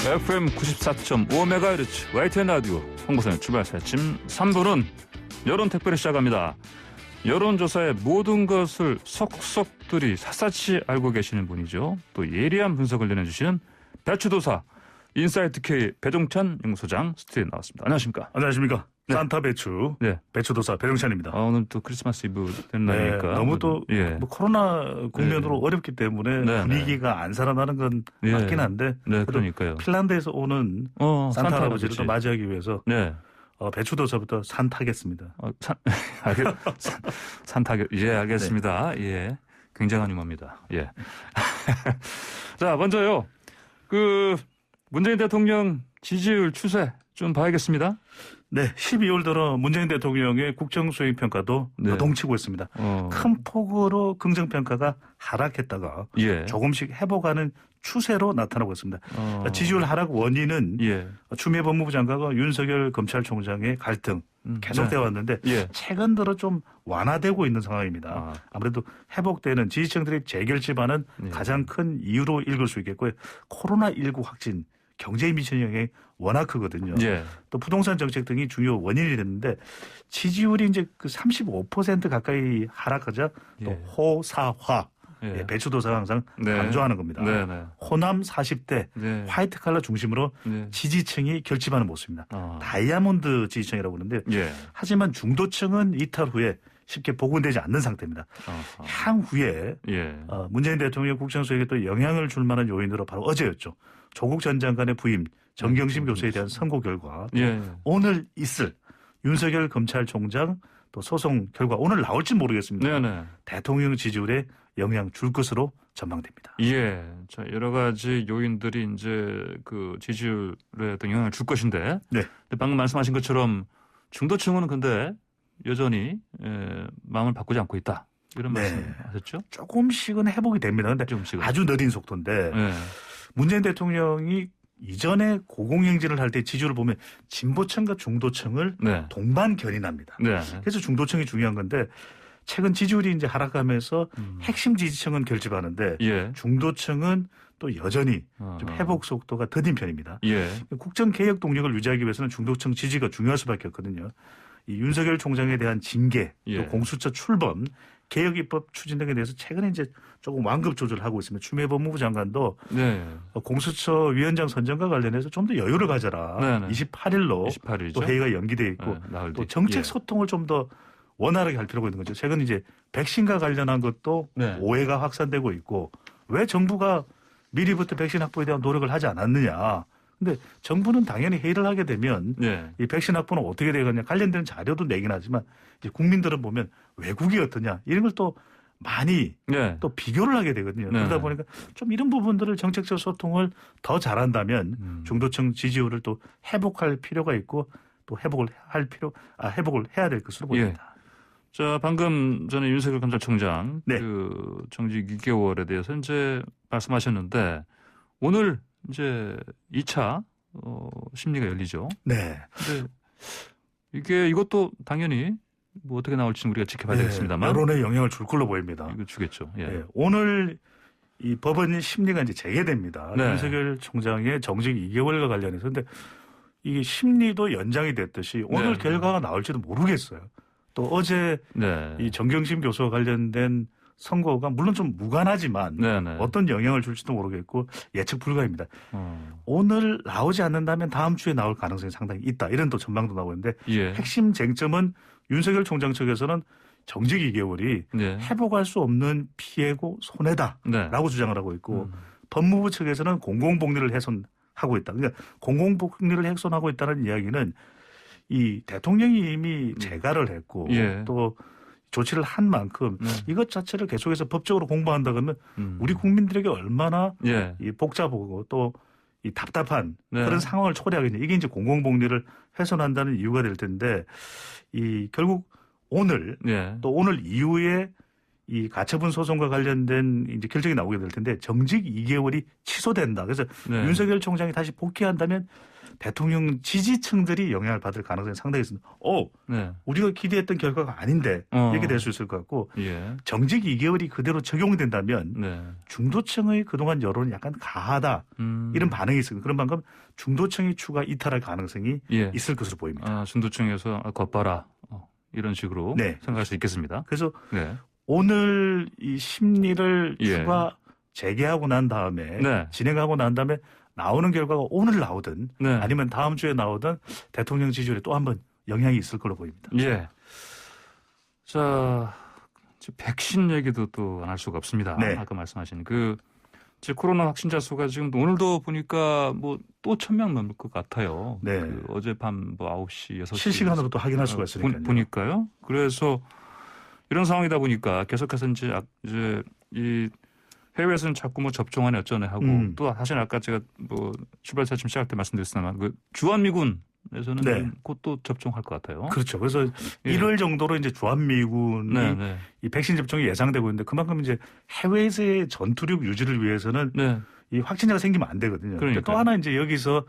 FM 94.5MHz YTN 라디오 홍보선의 출발사 아침 3부는 여론특별히 시작합니다. 여론조사의 모든 것을 속속들이 샅샅이 알고 계시는 분이죠. 또 예리한 분석을 내려주시는 배추도사 인사이트 K 배종찬 연구소장 스튜디오에 나왔습니다. 안녕하십니까? 안녕하십니까? 네. 산타 배추 배추도사 배종찬입니다. 오늘 또 크리스마스 이브 되는 날이니까 너무 또 뭐 코로나 국면으로 어렵기 때문에 분위기가 안 살아나는 건 맞긴 한데 그러니까요. 핀란드에서 오는 산타 할아버지를 또 맞이하기 위해서 배추도사부터 산 타겠습니다. 산 타겠. 예, 알겠습니다. 예, 굉장한 유머입니다. 예. 자, 먼저요. 문재인 대통령 지지율 추세 좀 봐야겠습니다. 네, 12월 들어 문재인 대통령의 국정수행평가도 요동치고 있습니다. 큰 폭으로 긍정평가가 하락했다가 조금씩 회복하는 추세로 나타나고 있습니다. 지지율 하락 원인은 추미애 법무부 장관과 윤석열 검찰총장의 갈등 계속되어 왔는데 최근 들어 좀 완화되고 있는 상황입니다. 아무래도 회복되는 지지층들이 재결집하는 가장 큰 이유로 읽을 수 있겠고요. 코로나19 확진 경제에 미치는 영향이 워낙 크거든요. 또 부동산 정책 등이 중요 원인이 됐는데 지지율이 이제 35% 가까이 하락하자 또 호사화 배추도사가 항상 강조하는 겁니다. 호남 40대 화이트 칼라 중심으로 지지층이 결집하는 모습입니다. 다이아몬드 지지층이라고 그러는데 하지만 중도층은 이탈 후에 쉽게 복원되지 않는 상태입니다. 향후에 문재인 대통령 국정수행에 또 영향을 줄 만한 요인으로 바로 어제였죠. 조국 전 장관의 부임, 정경심 교수에 대한 선고 결과, 오늘 있을 윤석열 검찰총장 또 소송 결과 오늘 나올지 모르겠습니다. 대통령 지지율에 영향 줄 것으로 전망됩니다. 자, 여러 가지 요인들이 이제 지지율에 영향을 줄 것인데, 방금 말씀하신 것처럼 중도층은 근데 여전히 마음을 바꾸지 않고 있다. 이런 말씀하셨죠? 조금씩은 회복이 됩니다. 근데 아주 느린 속도인데 문재인 대통령이 이전에 고공행진을 할 때 지지율을 보면 진보층과 중도층을 동반 견인합니다. 그래서 중도층이 중요한 건데 최근 지지율이 이제 하락하면서 핵심 지지층은 결집하는데 중도층은 또 여전히 좀 회복 속도가 더딘 편입니다. 국정 개혁 동력을 유지하기 위해서는 중도층 지지가 중요할 수밖에 없거든요. 이 윤석열 총장에 대한 징계, 또 공수처 출범, 개혁 입법 추진 등에 대해서 최근에 이제 조금 완급 조절을 하고 있습니다. 추미애 법무부 장관도 공수처 위원장 선정과 관련해서 좀 더 여유를 가져라. 28일로 또 회의가 연기돼 있고 또 정책 소통을 좀 더 원활하게 할 필요가 있는 거죠. 최근 이제 백신과 관련한 것도 오해가 확산되고 있고 왜 정부가 미리부터 백신 확보에 대한 노력을 하지 않았느냐. 근데 정부는 당연히 회의를 하게 되면 이 백신 확보는 어떻게 되겠냐 관련된 자료도 내긴 하지만 이제 국민들은 보면 외국이 어떠냐 이런 걸 또 많이 또 비교를 하게 되거든요. 그러다 보니까 좀 이런 부분들을 정책적 소통을 더 잘한다면 중도층 지지율을 또 회복할 필요가 있고 또 회복을 해야 될 것으로 보입니다. 자, 방금 전에 윤석열 검찰총장 정직 6개월에 대해서 이제 말씀하셨는데 오늘 이제 2차 심리가 열리죠. 근데 이것도 당연히 뭐 어떻게 나올지는 우리가 지켜봐야 되겠습니다만 여론에 영향을 줄 걸로 보입니다. 이거 주겠죠. 오늘 이 법원 심리가 이제 재개됩니다. 윤석열 총장의 정직 2개월과 관련해서 근데 이게 심리도 연장이 됐듯이 오늘 결과가 나올지도 모르겠어요. 또 어제 이 정경심 교수와 관련된 선거가 물론 좀 무관하지만 어떤 영향을 줄지도 모르겠고 예측 불가입니다. 오늘 나오지 않는다면 다음 주에 나올 가능성이 상당히 있다. 이런 또 전망도 나오고 있는데 핵심 쟁점은 윤석열 총장 측에서는 정직 2개월이 회복할 수 없는 피해고 손해다라고 주장을 하고 있고 법무부 측에서는 공공복리를 훼손하고 있다. 그러니까 공공복리를 훼손하고 있다는 이야기는 이 대통령이 이미 재가를 했고 또 조치를 한 만큼 이것 자체를 계속해서 법적으로 공부한다 그러면 우리 국민들에게 얼마나 이 복잡하고 또 이 답답한 그런 상황을 초래하겠냐. 이게 이제 공공복리를 훼손한다는 이유가 될 텐데 이 결국 오늘 또 오늘 이후에 이 가처분 소송과 관련된 이제 결정이 나오게 될 텐데 정직 2개월이 취소된다. 그래서 윤석열 총장이 다시 복귀한다면 대통령 지지층들이 영향을 받을 가능성이 상당히 있습니다. 네. 우리가 기대했던 결과가 아닌데 이렇게 될 수 있을 것 같고 예. 정직 2개월이 그대로 적용된다면 네. 중도층의 그동안 여론이 약간 가하다 이런 반응이 있습니다. 그런 만큼 중도층이 추가 이탈할 가능성이 예. 있을 것으로 보입니다. 중도층에서 겉봐라 이런 식으로 네. 생각할 수 있겠습니다. 그래서 네. 오늘 이 심리를 예. 추가 재개하고 난 다음에 네. 진행하고 난 다음에 나오는 결과가 오늘 나오든 네. 아니면 다음 주에 나오든 대통령 지지율에 또 한 번 영향이 있을 걸로 보입니다. 예. 자, 백신 얘기도 또 안 할 수가 없습니다. 네. 아까 말씀하신 코로나 확진자 수가 지금 오늘도 보니까 뭐 또 1,000명 넘을 것 같아요. 네. 어젯밤 9시, 6시. 실시간으로 또 확인할 수가 있으니까요. 보니까요. 그래서 이런 상황이다 보니까 계속해서 이제 이 해외에서는 자꾸 뭐 접종하네 어쩌네 하고 또 사실 아까 제가 뭐 출발차 좀 시작할 때 말씀드렸습니다만 주한미군에서는 네. 곧 또 접종할 것 같아요. 그렇죠. 그래서 예. 1월 정도로 이제 주한미군이 네. 이 백신 접종이 예상되고 있는데 그만큼 이제 해외에서의 전투력 유지를 위해서는 네. 이 확진자가 생기면 안 되거든요. 그러니까 또 하나 이제 여기서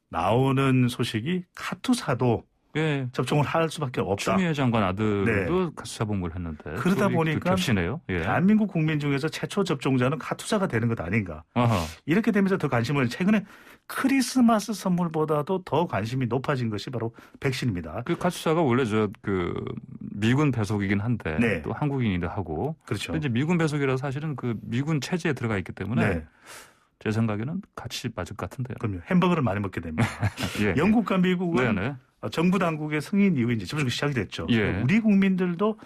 나오는 소식이 카투사도 예. 접종을 할 수밖에 없다. 추미애 장관 아들도 카투사 복무를 했는데 그러다 보니까 겹치네요. 예. 대한민국 국민 중에서 최초 접종자는 카투사가 되는 것 아닌가. 아하. 이렇게 되면서 더 관심을 최근에 크리스마스 선물보다도 더 관심이 높아진 것이 바로 백신입니다. 그 카투사가 원래 미군 배속이긴 한데 네. 또 한국인이기도 하고. 그렇죠. 근데 이제 미군 배속이라 사실은 그 미군 체제에 들어가 있기 때문에 네. 제 생각에는 같이 맞을 것 같은데요. 그럼요. 햄버거를 많이 먹게 됩니다. 예. 영국과 미국은 네네. 정부 당국의 승인 이후에 이제 접종이 시작이 됐죠. 예. 우리 국민들도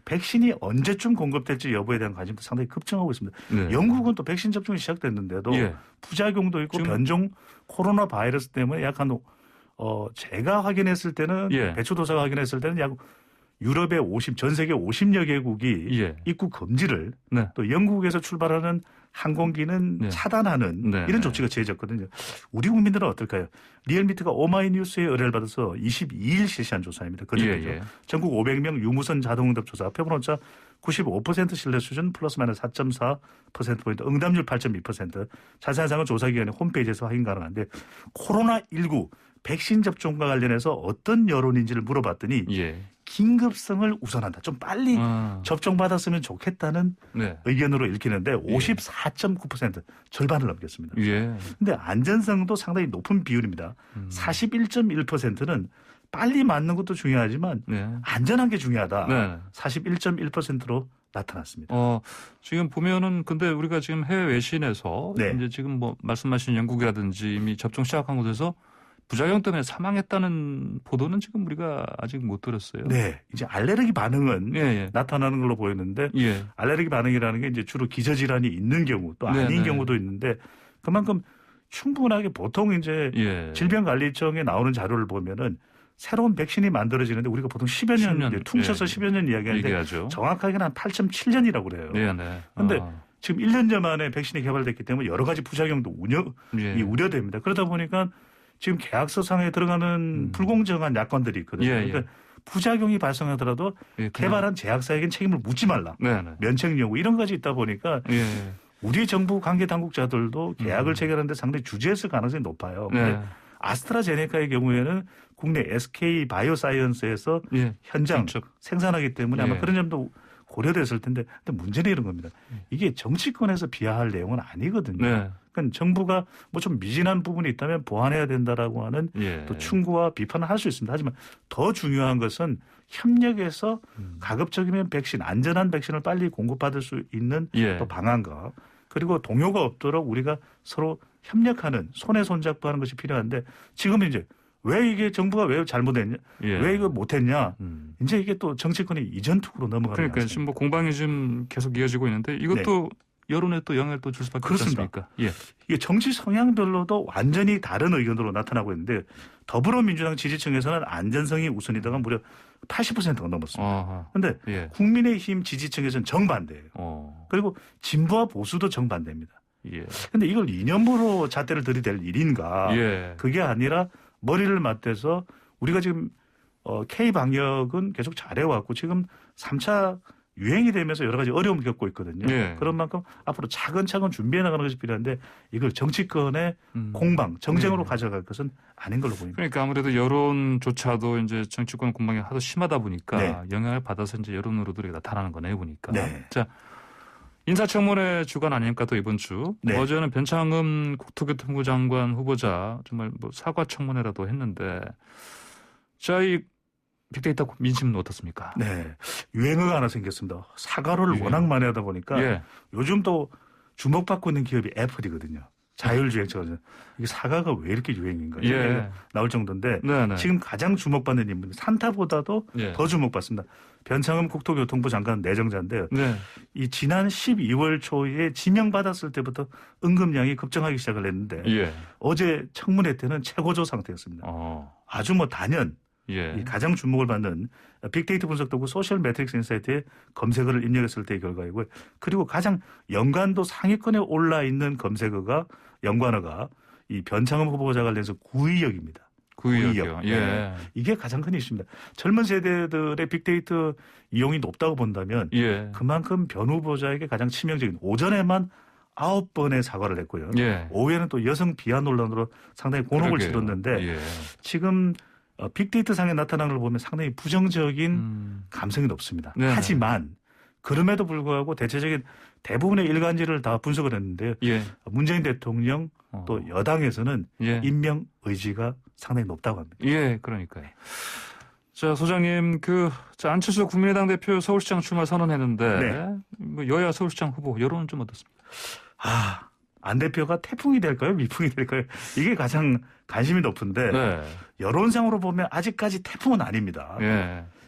백신이 언제쯤 공급될지 여부에 대한 관심도 상당히 급증하고 있습니다. 네. 영국은 또 백신 접종이 시작됐는데도 예. 부작용도 있고 변종 코로나 바이러스 때문에 약 한 제가 확인했을 때는 예. 배추도사가 확인했을 때는 약 유럽의 전 세계 50여 개국이 예. 입국 금지를 네. 또 영국에서 출발하는 항공기는 네. 차단하는 네. 이런 조치가 취해졌거든요. 우리 국민들은 어떨까요? 리얼미터가 오마이뉴스의 의뢰를 받아서 22일 실시한 조사입니다. 예. 전국 500명 유무선 자동응답 조사 표본오차 95% 신뢰 수준 플러스 마이너스 4.4%포인트 응답률 8.2% 자세한 사항은 조사기관의 홈페이지에서 확인 가능한데 코로나19 백신 접종과 관련해서 어떤 여론인지를 물어봤더니 예. 긴급성을 우선한다. 좀 빨리 접종받았으면 좋겠다는 네. 의견으로 읽히는데 54.9% 절반을 넘겼습니다. 그런데 예. 안전성도 상당히 높은 비율입니다. 41.1%는 빨리 맞는 것도 중요하지만 네. 안전한 게 중요하다. 네. 41.1%로 나타났습니다. 지금 보면은 근데 우리가 지금 해외 외신에서 네. 이제 지금 뭐 말씀하신 영국이라든지 이미 접종 시작한 곳에서 부작용 때문에 사망했다는 보도는 지금 우리가 아직 못 들었어요. 네, 이제 알레르기 반응은 예. 나타나는 걸로 보였는데 예. 알레르기 반응이라는 게 이제 주로 기저질환이 있는 경우 또 아닌 네네. 경우도 있는데 그만큼 충분하게 보통 이제 예. 질병관리청에 나오는 자료를 보면은 새로운 백신이 만들어지는데 우리가 보통 10여 년, 퉁쳐서 10여 년 이야기하는데 얘기하죠. 정확하게는 한 8.7년이라고 그래요. 그런데 지금 1년여 만에 백신이 개발됐기 때문에 여러 가지 부작용도 우려됩니다. 그러다 보니까 지금 계약서상에 들어가는 불공정한 약관들이 있거든요. 그러니까 부작용이 발생하더라도 개발한 제약사에겐 책임을 묻지 말라. 면책 요구 이런 것이 있다 보니까 우리 정부 관계 당국자들도 계약을 체결하는데 상당히 주저했을 가능성이 높아요. 근데 아스트라제네카의 경우에는 국내 SK 바이오사이언스에서 현장 생산하기 때문에 아마 그런 점도 고려됐을 텐데 근데 문제는 이런 겁니다. 이게 정치권에서 비하할 내용은 아니거든요. 그러니까 정부가 뭐 좀 미진한 부분이 있다면 보완해야 된다라고 하는 또 충고와 비판을 할 수 있습니다. 하지만 더 중요한 것은 협력해서 가급적이면 백신, 안전한 백신을 빨리 공급받을 수 있는 또 방안과 그리고 동요가 없도록 우리가 서로 협력하는 손에 손잡고 하는 것이 필요한데 지금은 이제 왜 이게 정부가 왜 잘못했냐, 왜 이거 못했냐, 이제 이게 또 정치권이 이전투구로 넘어가는 거죠. 그러니까 지금 뭐 공방이 좀 계속 이어지고 있는데 이것도 여론에 또 영향을 또 줄 수밖에 없습니까? 이게 정치 성향별로도 완전히 다른 의견으로 나타나고 있는데 더불어민주당 지지층에서는 안전성이 우선이다가 무려 80%가 넘었습니다. 그런데 국민의힘 지지층에서는 정반대예요. 그리고 진보와 보수도 정반대입니다. 그런데 이걸 이념으로 잣대를 들이댈 일인가? 그게 아니라 머리를 맞대서 우리가 지금 K방역은 계속 잘해왔고 지금 3차 유행이 되면서 여러 가지 어려움을 겪고 있거든요. 예. 그런 만큼 앞으로 차근차근 준비해 나가는 것이 필요한데 이걸 정치권의 공방, 정쟁으로 가져갈 것은 아닌 걸로 보입니다. 그러니까 아무래도 여론조차도 이제 정치권 공방이 하도 심하다 보니까 영향을 받아서 이제 여론 노르들이 나타나는 거네요, 보니까. 자, 인사청문회 주간 아닙니까 또 이번 주. 어제는 변창흠 국토교통부 장관 후보자 정말 뭐 사과 청문회라도 했는데 자, 이 빅데이터 민심은 어떻습니까? 네. 유행어가 하나 생겼습니다. 사과를 워낙 많이 하다 보니까 요즘 또 주목받고 있는 기업이 애플이거든요. 자율주행차가. 이게 사과가 왜 이렇게 유행인가요? 나올 정도인데 지금 가장 주목받는 인물이 산타보다도 더 주목받습니다. 변창흠 국토교통부 장관 내정자인데요. 이 지난 12월 초에 지명받았을 때부터 응급량이 급증하기 시작을 했는데 어제 청문회 때는 최고조 상태였습니다. 아주 뭐 단연 이 가장 주목을 받는 빅데이터 분석 도구 소셜 매트릭스 인사이트에 검색어를 입력했을 때의 결과이고요. 그리고 가장 연관도 상위권에 올라 있는 검색어가 연관어가 이 변창흠 후보자 관련해서 구의역입니다. 구의역. 이게 가장 큰 이슈입니다. 젊은 세대들의 빅데이터 이용이 높다고 본다면 그만큼 변 후보자에게 가장 치명적인 오전에만 9번의 사과를 했고요. 오후에는 또 여성 비하 논란으로 상당히 곤혹을 치렀는데 지금 빅데이터 상에 나타나는 걸 보면 상당히 부정적인 감성이 높습니다. 하지만 그럼에도 불구하고 대체적인 대부분의 일관지를 다 분석을 했는데요. 문재인 대통령 또 여당에서는 임명 의지가 상당히 높다고 합니다. 그러니까요. 자, 소장님, 안철수 국민의당 대표 서울시장 출마 선언했는데 뭐 여야 서울시장 후보 여론은 좀 어떻습니까? 안 대표가 태풍이 될까요? 미풍이 될까요? 이게 가장 관심이 높은데 여론상으로 보면 아직까지 태풍은 아닙니다.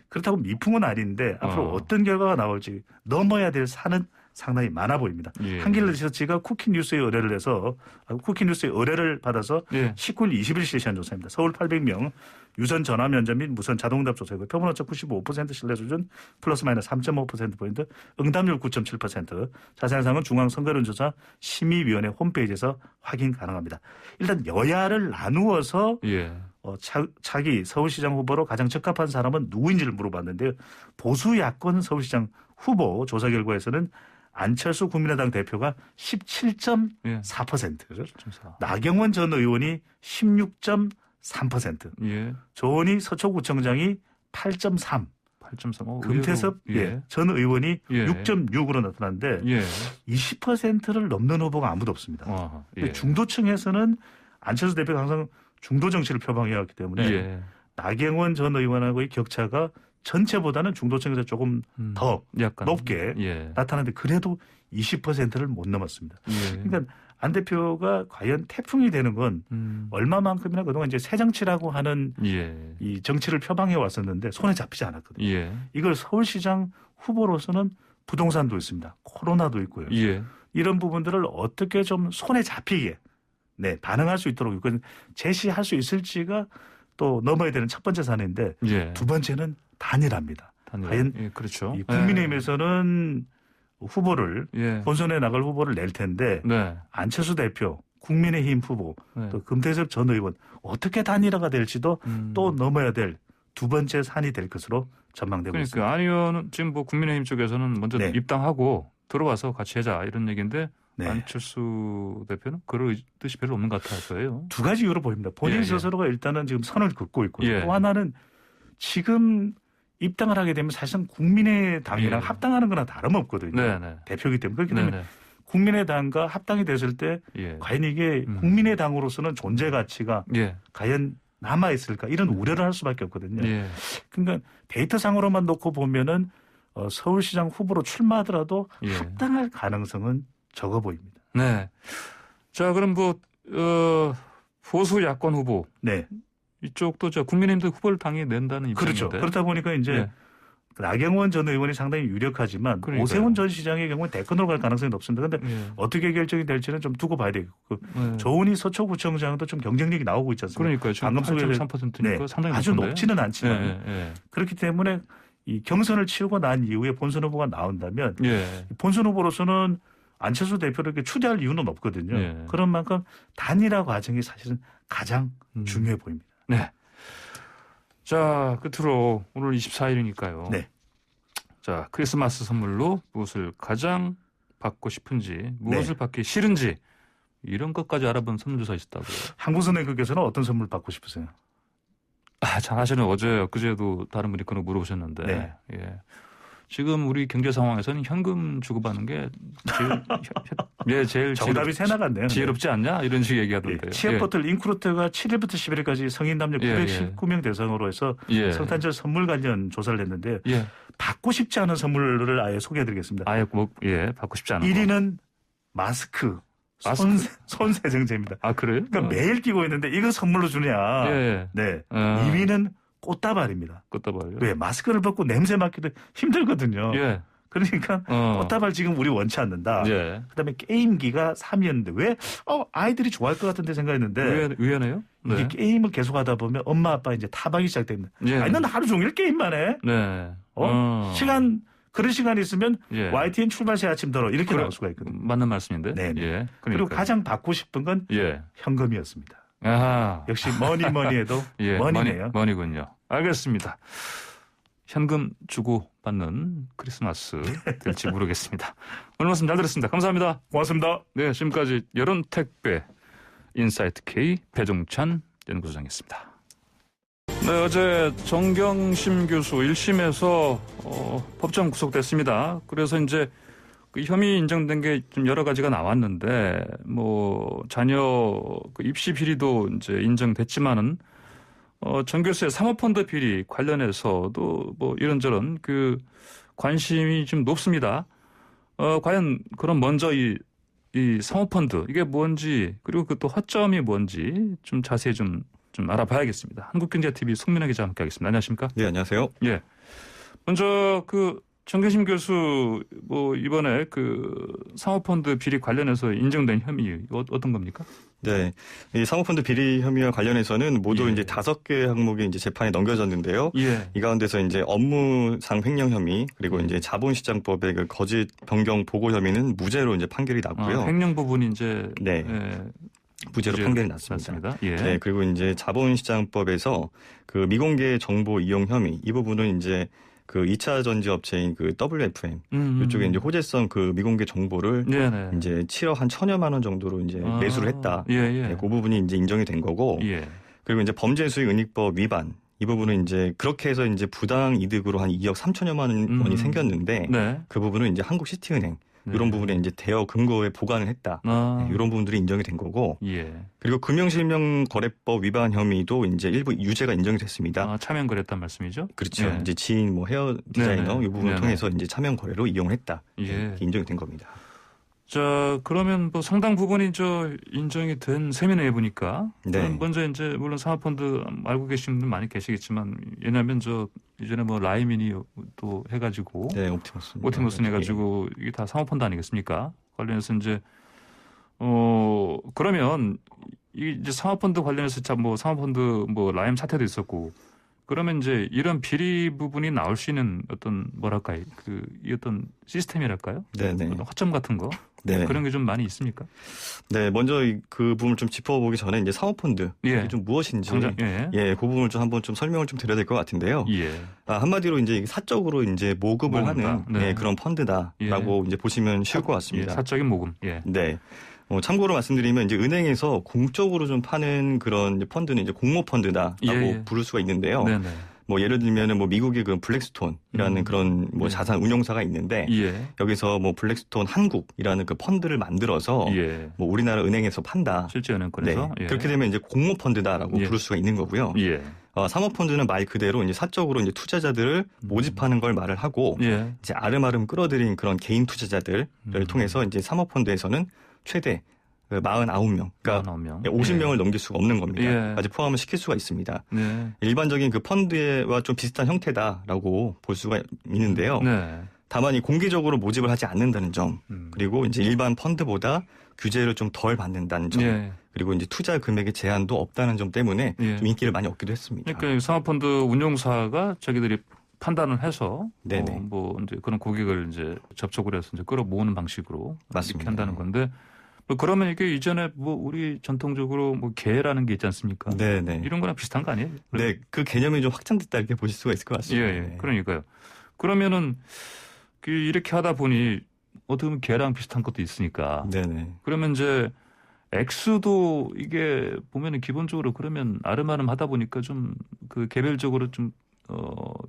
그렇다고 미풍은 아닌데 앞으로 어떤 결과가 나올지 넘어야 될 산은 상당히 많아 보입니다. 한길 리서치가 쿠키뉴스에 의뢰를 해서 쿠키뉴스의 의뢰를 받아서 19일 20일 실시한 조사입니다. 서울 800명 유선 전화 면접 및 무선 자동응답 조사이고 표본오차 95% 신뢰 수준 플러스 마이너스 3.5%포인트 응답률 9.7% 자세한 사항은 중앙선거론조사 심의위원회 홈페이지에서 확인 가능합니다. 일단 여야를 나누어서 차기 서울시장 후보로 가장 적합한 사람은 누구인지를 물어봤는데요. 보수 야권 서울시장 후보 조사 결과에서는 안철수 국민의당 대표가 17.4%, 나경원 전 의원이 16.3%, 조은희 서초구청장이 8.3%, 금태섭 전 의원이 6.6으로 나타났는데 20%를 넘는 후보가 아무도 없습니다. 중도층에서는 안철수 대표가 항상 중도 정치를 표방해왔기 때문에 나경원 전 의원하고의 격차가 전체보다는 중도층에서 조금 더 높게 나타나는데 그래도 20%를 못 넘었습니다. 그러니까 안 대표가 과연 태풍이 되는 건 얼마만큼이나 그동안 이제 새정치라고 하는 이 정치를 표방해 왔었는데 손에 잡히지 않았거든요. 이걸 서울시장 후보로서는 부동산도 있습니다. 코로나도 있고요. 이런 부분들을 어떻게 좀 손에 잡히게 반응할 수 있도록 이건 제시할 수 있을지가 또 넘어야 되는 첫 번째 산인데 두 번째는 단일화입니다. 과연 그렇죠. 이 국민의힘에서는 후보를 본선에 나갈 후보를 낼 텐데 안철수 대표, 국민의힘 후보, 또 금태섭 전 의원 어떻게 단일화가 될지도 또 넘어야 될 두 번째 산이 될 것으로 전망되고 있습니다. 안 의원은 지금 뭐 국민의힘 쪽에서는 먼저 입당하고 들어와서 같이 하자 이런 얘기인데 안철수 대표는 그럴 뜻이 별로 없는 것 같아서요. 두 가지 이유로 보입니다. 본인 스스로가 일단은 지금 선을 긋고 있고 또 하나는 지금 입당을 하게 되면 사실상 국민의당이랑 합당하는 거나 다름없거든요. 대표이기 때문에. 그렇기 때문에 국민의당과 합당이 됐을 때 과연 이게 국민의당으로서는 존재 가치가 과연 남아있을까 이런 우려를 할 수밖에 없거든요. 그러니까 데이터상으로만 놓고 보면은 서울시장 후보로 출마하더라도 합당할 가능성은 적어 보입니다. 자, 그럼 보수 야권 후보. 이쪽도 국민의힘도 후보를 당연히 낸다는 입장인데. 그렇죠. 그렇다 보니까 이제 나경원 전 의원이 상당히 유력하지만 오세훈 전 시장의 경우는 대권으로 갈 가능성이 높습니다. 그런데 어떻게 결정이 될지는 좀 두고 봐야 되겠고 조은희 서초구청장도 좀 경쟁력이 나오고 있지 않습니까? 그러니까요. 방금 소개된 3%니까 상당히 아주 높지는 않지만 그렇기 때문에 이 경선을 치르고 난 이후에 본선 후보가 나온다면 본선 후보로서는 안철수 대표를 이렇게 추대할 이유는 없거든요. 그런 만큼 단일화 과정이 사실은 가장 중요해 보입니다. 자, 끝으로 오늘 24일이니까요. 자, 크리스마스 선물로 무엇을 가장 받고 싶은지, 무엇을 받기 싫은지 이런 것까지 알아본 설문조사 있었다고요. 한국은행국에서는 어떤 선물 받고 싶으세요? 사실은 어제 엊그제도 다른 분이 그런 거 물어보셨는데 예. 지금 우리 경제 상황에서는 현금 주고받는 게 제일 정답이 새 나갔네요. 지혜롭지 않냐? 이런 식의 얘기하던데요. 취업 포털 인크루트가 7일부터 11일까지 성인 남녀 919명 대상으로 해서 성탄절 선물 관련 조사를 했는데 받고 싶지 않은 선물을 아예 소개해드리겠습니다. 아예 받고 싶지 않은 1위는 마스크. 손 세정제입니다. 아, 그래요? 그러니까 매일 끼고 있는데 이거 선물로 주냐. 네. 2위는 꽃다발입니다. 꽃다발요? 왜? 마스크를 벗고 냄새 맡기도 힘들거든요. 그러니까 꽃다발 지금 우리 원치 않는다. 그다음에 게임기가 3위였는데 왜? 아이들이 좋아할 것 같은데 생각했는데. 의외네요? 이게 게임을 계속 하다 보면 엄마 아빠 이제 타박이 시작됩니다. 아니, 넌 하루 종일 게임만 해. 그런 시간이 있으면 YTN 출발시 아침 들어 이렇게 나올 수가 있거든요. 맞는 말씀인데. 네. 그리고 가장 받고 싶은 건 현금이었습니다. 역시 머니해도 머니네요. 머니군요. 알겠습니다. 현금 주고 받는 크리스마스 될지 모르겠습니다. 오늘 말씀 잘 들었습니다. 감사합니다. 고맙습니다. 네, 지금까지 여론택배 인사이트 K 배종찬 연구소장이었습니다. 네, 어제 정경심 교수 1심에서 법정 구속됐습니다. 그래서 이제 그 혐의 인정된 게 좀 여러 가지가 나왔는데 자녀 그 입시 비리도 이제 인정됐지만은 정 교수의 사모펀드 비리 관련해서도 이런저런 그 관심이 좀 높습니다. 과연 그럼 먼저 이 사모펀드 이게 뭔지 그리고 그 또 허점이 뭔지 좀 자세히 좀 알아봐야겠습니다. 한국경제TV 송민아 기자와 함께하겠습니다. 안녕하십니까? 네, 안녕하세요. 예. 먼저 정경심 교수 이번에 그 사모펀드 비리 관련해서 인정된 혐의 어떤 겁니까? 네, 이 사모펀드 비리 혐의와 관련해서는 모두 이제 5개 항목이 이제 재판에 넘겨졌는데요. 이 가운데서 이제 업무상 횡령 혐의 그리고 이제 자본시장법의 그 거짓 변경 보고 혐의는 무죄로 이제 판결이 났고요. 횡령 부분이 이제 무죄로 판결이 났습니다. 네, 그리고 이제 자본시장법에서 그 미공개 정보 이용 혐의 이 부분은 이제 그 2차 전지 업체인 그 WFM 이쪽에 이제 호재성 그 미공개 정보를 이제 7억 한 1,000여만 원 정도로 이제 매수를 했다. 그 부분이 이제 인정이 된 거고. 그리고 이제 범죄수익은닉법 위반 이 부분은 이제 그렇게 해서 이제 부당 이득으로 한 2억 3천여만 원이 생겼는데 그 부분은 이제 한국시티은행 이런 부분에 이제 대여 금고에 보관을 했다. 이런 부분들이 인정이 된 거고. 그리고 금융실명거래법 위반 혐의도 이제 일부 유죄가 인정이 됐습니다. 차명거래했단 말씀이죠? 그렇죠. 이제 지인 헤어 디자이너 이 부분을 통해서 이제 차명거래로 이용했다. 인정이 된 겁니다. 자, 그러면 상당 부분이 인정이 된 셈이네 보니까. 먼저 이제 물론 사모펀드 알고 계신 분들 많이 계시겠지만 왜냐하면 이전에 라이미니 또 해가지고 옵티머스 해가지고 이게 다 사모펀드 아니겠습니까? 관련해서 이제 그러면 이제 사모펀드 관련해서 사모펀드 라임 사태도 있었고. 그러면 이제 이런 비리 부분이 나올 수 있는 어떤 이 어떤 시스템이랄까요? 어떤 허점 같은 거 그런 게 좀 많이 있습니까? 네, 먼저 그 부분을 좀 짚어보기 전에 이제 사모펀드 이게 좀 무엇인지 그 부분을 좀 한번 좀 설명을 좀 드려야 될 것 같은데요. 한마디로 이제 사적으로 이제 모금을 하는 그런 펀드다라고 이제 보시면 쉬울 것 같습니다. 사적인 모금. 네. 참고로 말씀드리면 이제 은행에서 공적으로 좀 파는 그런 이제 펀드는 이제 공모 펀드다라고 부를 수가 있는데요. 예를 들면은 미국의 그 블랙스톤이라는 그런 자산 운용사가 있는데 여기서 블랙스톤 한국이라는 그 펀드를 만들어서 우리나라 은행에서 판다. 실제 은행권에서 그렇게 되면 이제 공모 펀드다라고 부를 수가 있는 거고요. 사모펀드는 말 그대로 이제 사적으로 이제 투자자들을 모집하는 걸 말을 하고 이제 아름아름 끌어들인 그런 개인 투자자들을 통해서 이제 사모펀드에서는 최대 49명, 그러니까 50명을 넘길 수가 없는 겁니다. 아직 포함을 시킬 수가 있습니다. 일반적인 그 펀드와 좀 비슷한 형태다라고 볼 수가 있는데요. 다만 이 공개적으로 모집을 하지 않는다는 점, 그리고 이제 일반 펀드보다 규제를 좀 덜 받는다는 점, 그리고 이제 투자 금액의 제한도 없다는 점 때문에 좀 인기를 많이 얻기도 했습니다. 그러니까 사모펀드 운용사가 자기들이 판단을 해서 이제 그런 고객을 이제 접촉을 해서 이제 끌어모으는 방식으로 이렇게 한다는 건데. 그러면 이게 이전에 우리 전통적으로 계라는 게 있지 않습니까? 이런 거랑 비슷한 거 아니에요? 네, 그 개념이 좀 확장됐다 이렇게 보실 수가 있을 것 같습니다. 그러니까요. 그러면은 이렇게 하다 보니 어떻게 보면 개랑 비슷한 것도 있으니까. 네네. 그러면 이제 액수도 이게 보면은 기본적으로 그러면 아름아름 하다 보니까 좀 그 개별적으로 좀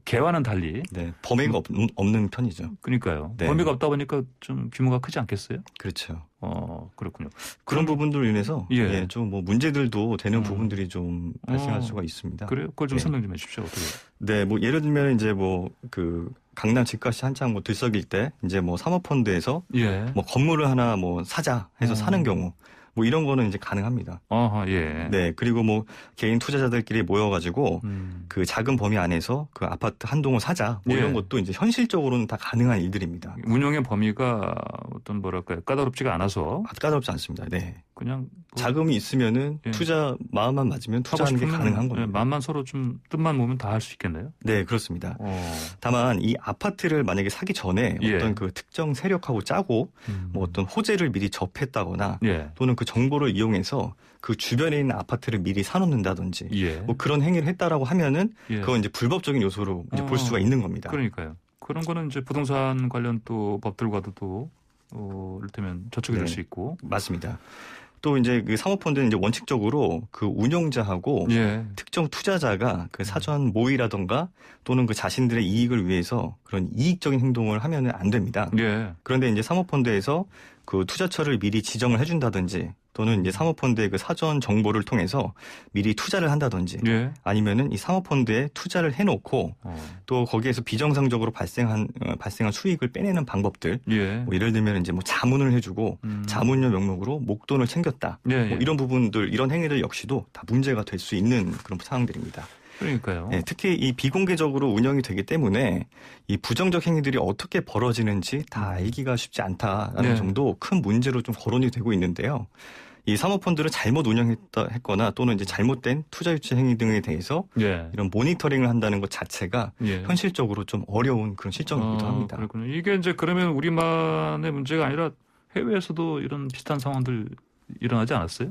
개와는 달리. 네. 범위가 없는 편이죠. 그러니까요. 네. 범위가 없다 보니까 좀 규모가 크지 않겠어요? 그렇죠. 그렇군요. 그런 부분들로 인해서 예. 좀 뭐 문제들도 되는 부분들이 좀 발생할 수가 있습니다. 그래요? 그걸 좀 네. 설명 좀 해주십시오. 어떻게? 네, 뭐 예를 들면 이제 뭐 그 강남 집값이 한창 뭐 들썩일 때 이제 뭐 사모펀드에서 예. 뭐 건물을 하나 뭐 사자 해서 사는 경우 뭐 이런 거는 이제 가능합니다. 예. 네, 그리고 뭐 개인 투자자들끼리 모여가지고 그 작은 범위 안에서 그 아파트 한 동을 사자 뭐 이런 것도 이제 현실적으로는 다 가능한 일들입니다. 운영의 범위가 어떤 뭐랄까요 까다롭지가 않아서. 까다롭지 않습니다. 네. 그냥 자금이 있으면은 투자 마음만 맞으면 투자하는 게 가능한 겁니다. 마음만 서로 좀 뜻만 모으면 다 할 수 있겠네요. 네, 그렇습니다. 다만 이 아파트를 만약에 사기 전에 어떤 그 특정 세력하고 짜고 뭐 어떤 호재를 미리 접했다거나 또는 그 정보를 이용해서 그 주변에 있는 아파트를 미리 사놓는다든지 뭐 그런 행위를 했다라고 하면은 그건 이제 불법적인 요소로 이제 볼 수가 있는 겁니다. 그러니까요. 그런 거는 이제 부동산 관련 또 법들과도 또 이를테면 저촉이 될 수 있고. 맞습니다. 또 이제 그 사모펀드는 이제 원칙적으로 그 운용자하고 특정 투자자가 그 사전 모의라던가 또는 그 자신들의 이익을 위해서 그런 이익적인 행동을 하면은 안 됩니다. 그런데 이제 사모펀드에서 그 투자처를 미리 지정을 해준다든지 또는 이제 사모펀드의 그 사전 정보를 통해서 미리 투자를 한다든지 아니면은 이 사모펀드에 투자를 해놓고 또 거기에서 비정상적으로 발생한 수익을 빼내는 방법들 뭐 예를 들면 이제 뭐 자문을 해주고 자문료 명목으로 목돈을 챙겼다 뭐 이런 부분들 이런 행위들 역시도 다 문제가 될 수 있는 그런 상황들입니다. 그러니까요. 네, 특히 이 비공개적으로 운영이 되기 때문에 이 부정적 행위들이 어떻게 벌어지는지 다 알기가 쉽지 않다라는 정도 큰 문제로 좀 거론이 되고 있는데요. 이 사모펀드를 잘못 운영했거나 또는 이제 잘못된 투자 유치 행위 등에 대해서 이런 모니터링을 한다는 것 자체가 현실적으로 좀 어려운 그런 실정이기도 합니다. 그렇군요. 이게 이제 그러면 우리만의 문제가 아니라 해외에서도 이런 비슷한 상황들 일어나지 않았어요?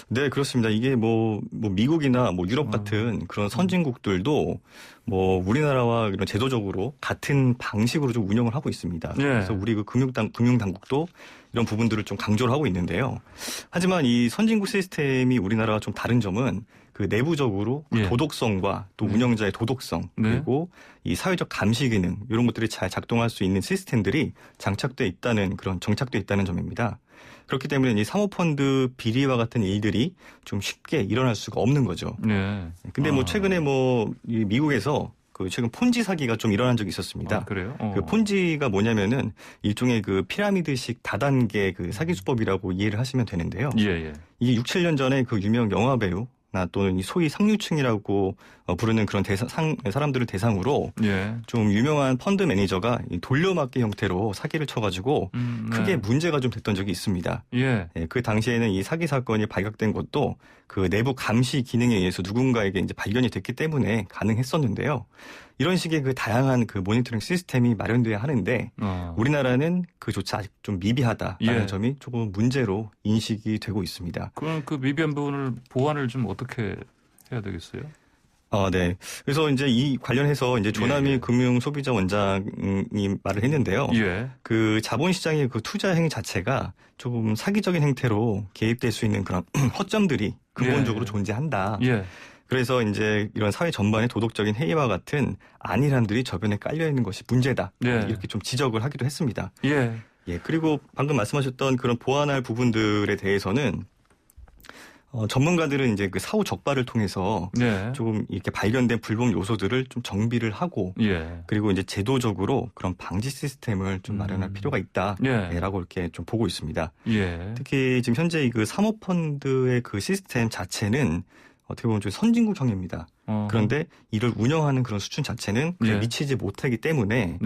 네, 그렇습니다. 이게 뭐 미국이나 뭐 유럽 같은 그런 선진국들도 뭐 우리나라와 이런 제도적으로 같은 방식으로 좀 운영을 하고 있습니다. 그래서 우리 그 금융당국도 이런 부분들을 좀 강조를 하고 있는데요. 하지만 이 선진국 시스템이 우리나라와 좀 다른 점은 그 내부적으로 도덕성과 또 운영자의 도덕성 그리고 이 사회적 감시 기능 이런 것들이 잘 작동할 수 있는 시스템들이 정착돼 있다는 점입니다. 그렇기 때문에 이 사모펀드 비리와 같은 일들이 좀 쉽게 일어날 수가 없는 거죠. 근데 뭐 최근에 뭐 이 미국에서 그 최근 폰지 사기가 좀 일어난 적이 있었습니다. 그래요? 그 폰지가 뭐냐면은 일종의 그 피라미드식 다단계 그 사기 수법이라고 이해를 하시면 되는데요. 이게 6, 7년 전에 그 유명 영화 배우 또는 소위 상류층이라고 부르는 그런 사람들을 대상으로 좀 유명한 펀드 매니저가 돌려막기 형태로 사기를 쳐가지고 크게 문제가 좀 됐던 적이 있습니다. 그 당시에는 이 사기 사건이 발각된 것도 그 내부 감시 기능에 의해서 누군가에게 이제 발견이 됐기 때문에 가능했었는데요. 이런 식의 그 다양한 그 모니터링 시스템이 마련돼야 하는데 우리나라는 그조차 아직 좀 미비하다라는 점이 조금 문제로 인식이 되고 있습니다. 그럼 그 미비한 부분을 보완을 좀 어떻게 해야 되겠어요? 네. 그래서 이제 이 관련해서 이제 조남희 금융소비자 원장이 말을 했는데요. 그 자본시장의 그 투자 행위 자체가 조금 사기적인 행태로 개입될 수 있는 그런 허점들이 근본적으로 존재한다. 그래서 이제 이런 사회 전반의 도덕적인 해이와 같은 안일함들이 저변에 깔려 있는 것이 문제다. 이렇게 좀 지적을 하기도 했습니다. 그리고 방금 말씀하셨던 그런 보완할 부분들에 대해서는 전문가들은 이제 그 사후 적발을 통해서 조금 이렇게 발견된 불법 요소들을 좀 정비를 하고 그리고 이제 제도적으로 그런 방지 시스템을 좀 마련할 필요가 있다라고 이렇게 좀 보고 있습니다. 특히 지금 현재 그 사모펀드의 그 시스템 자체는 어떻게 보면 좀 선진국형입니다. 그런데 이를 운영하는 그런 수준 자체는 미치지 못하기 때문에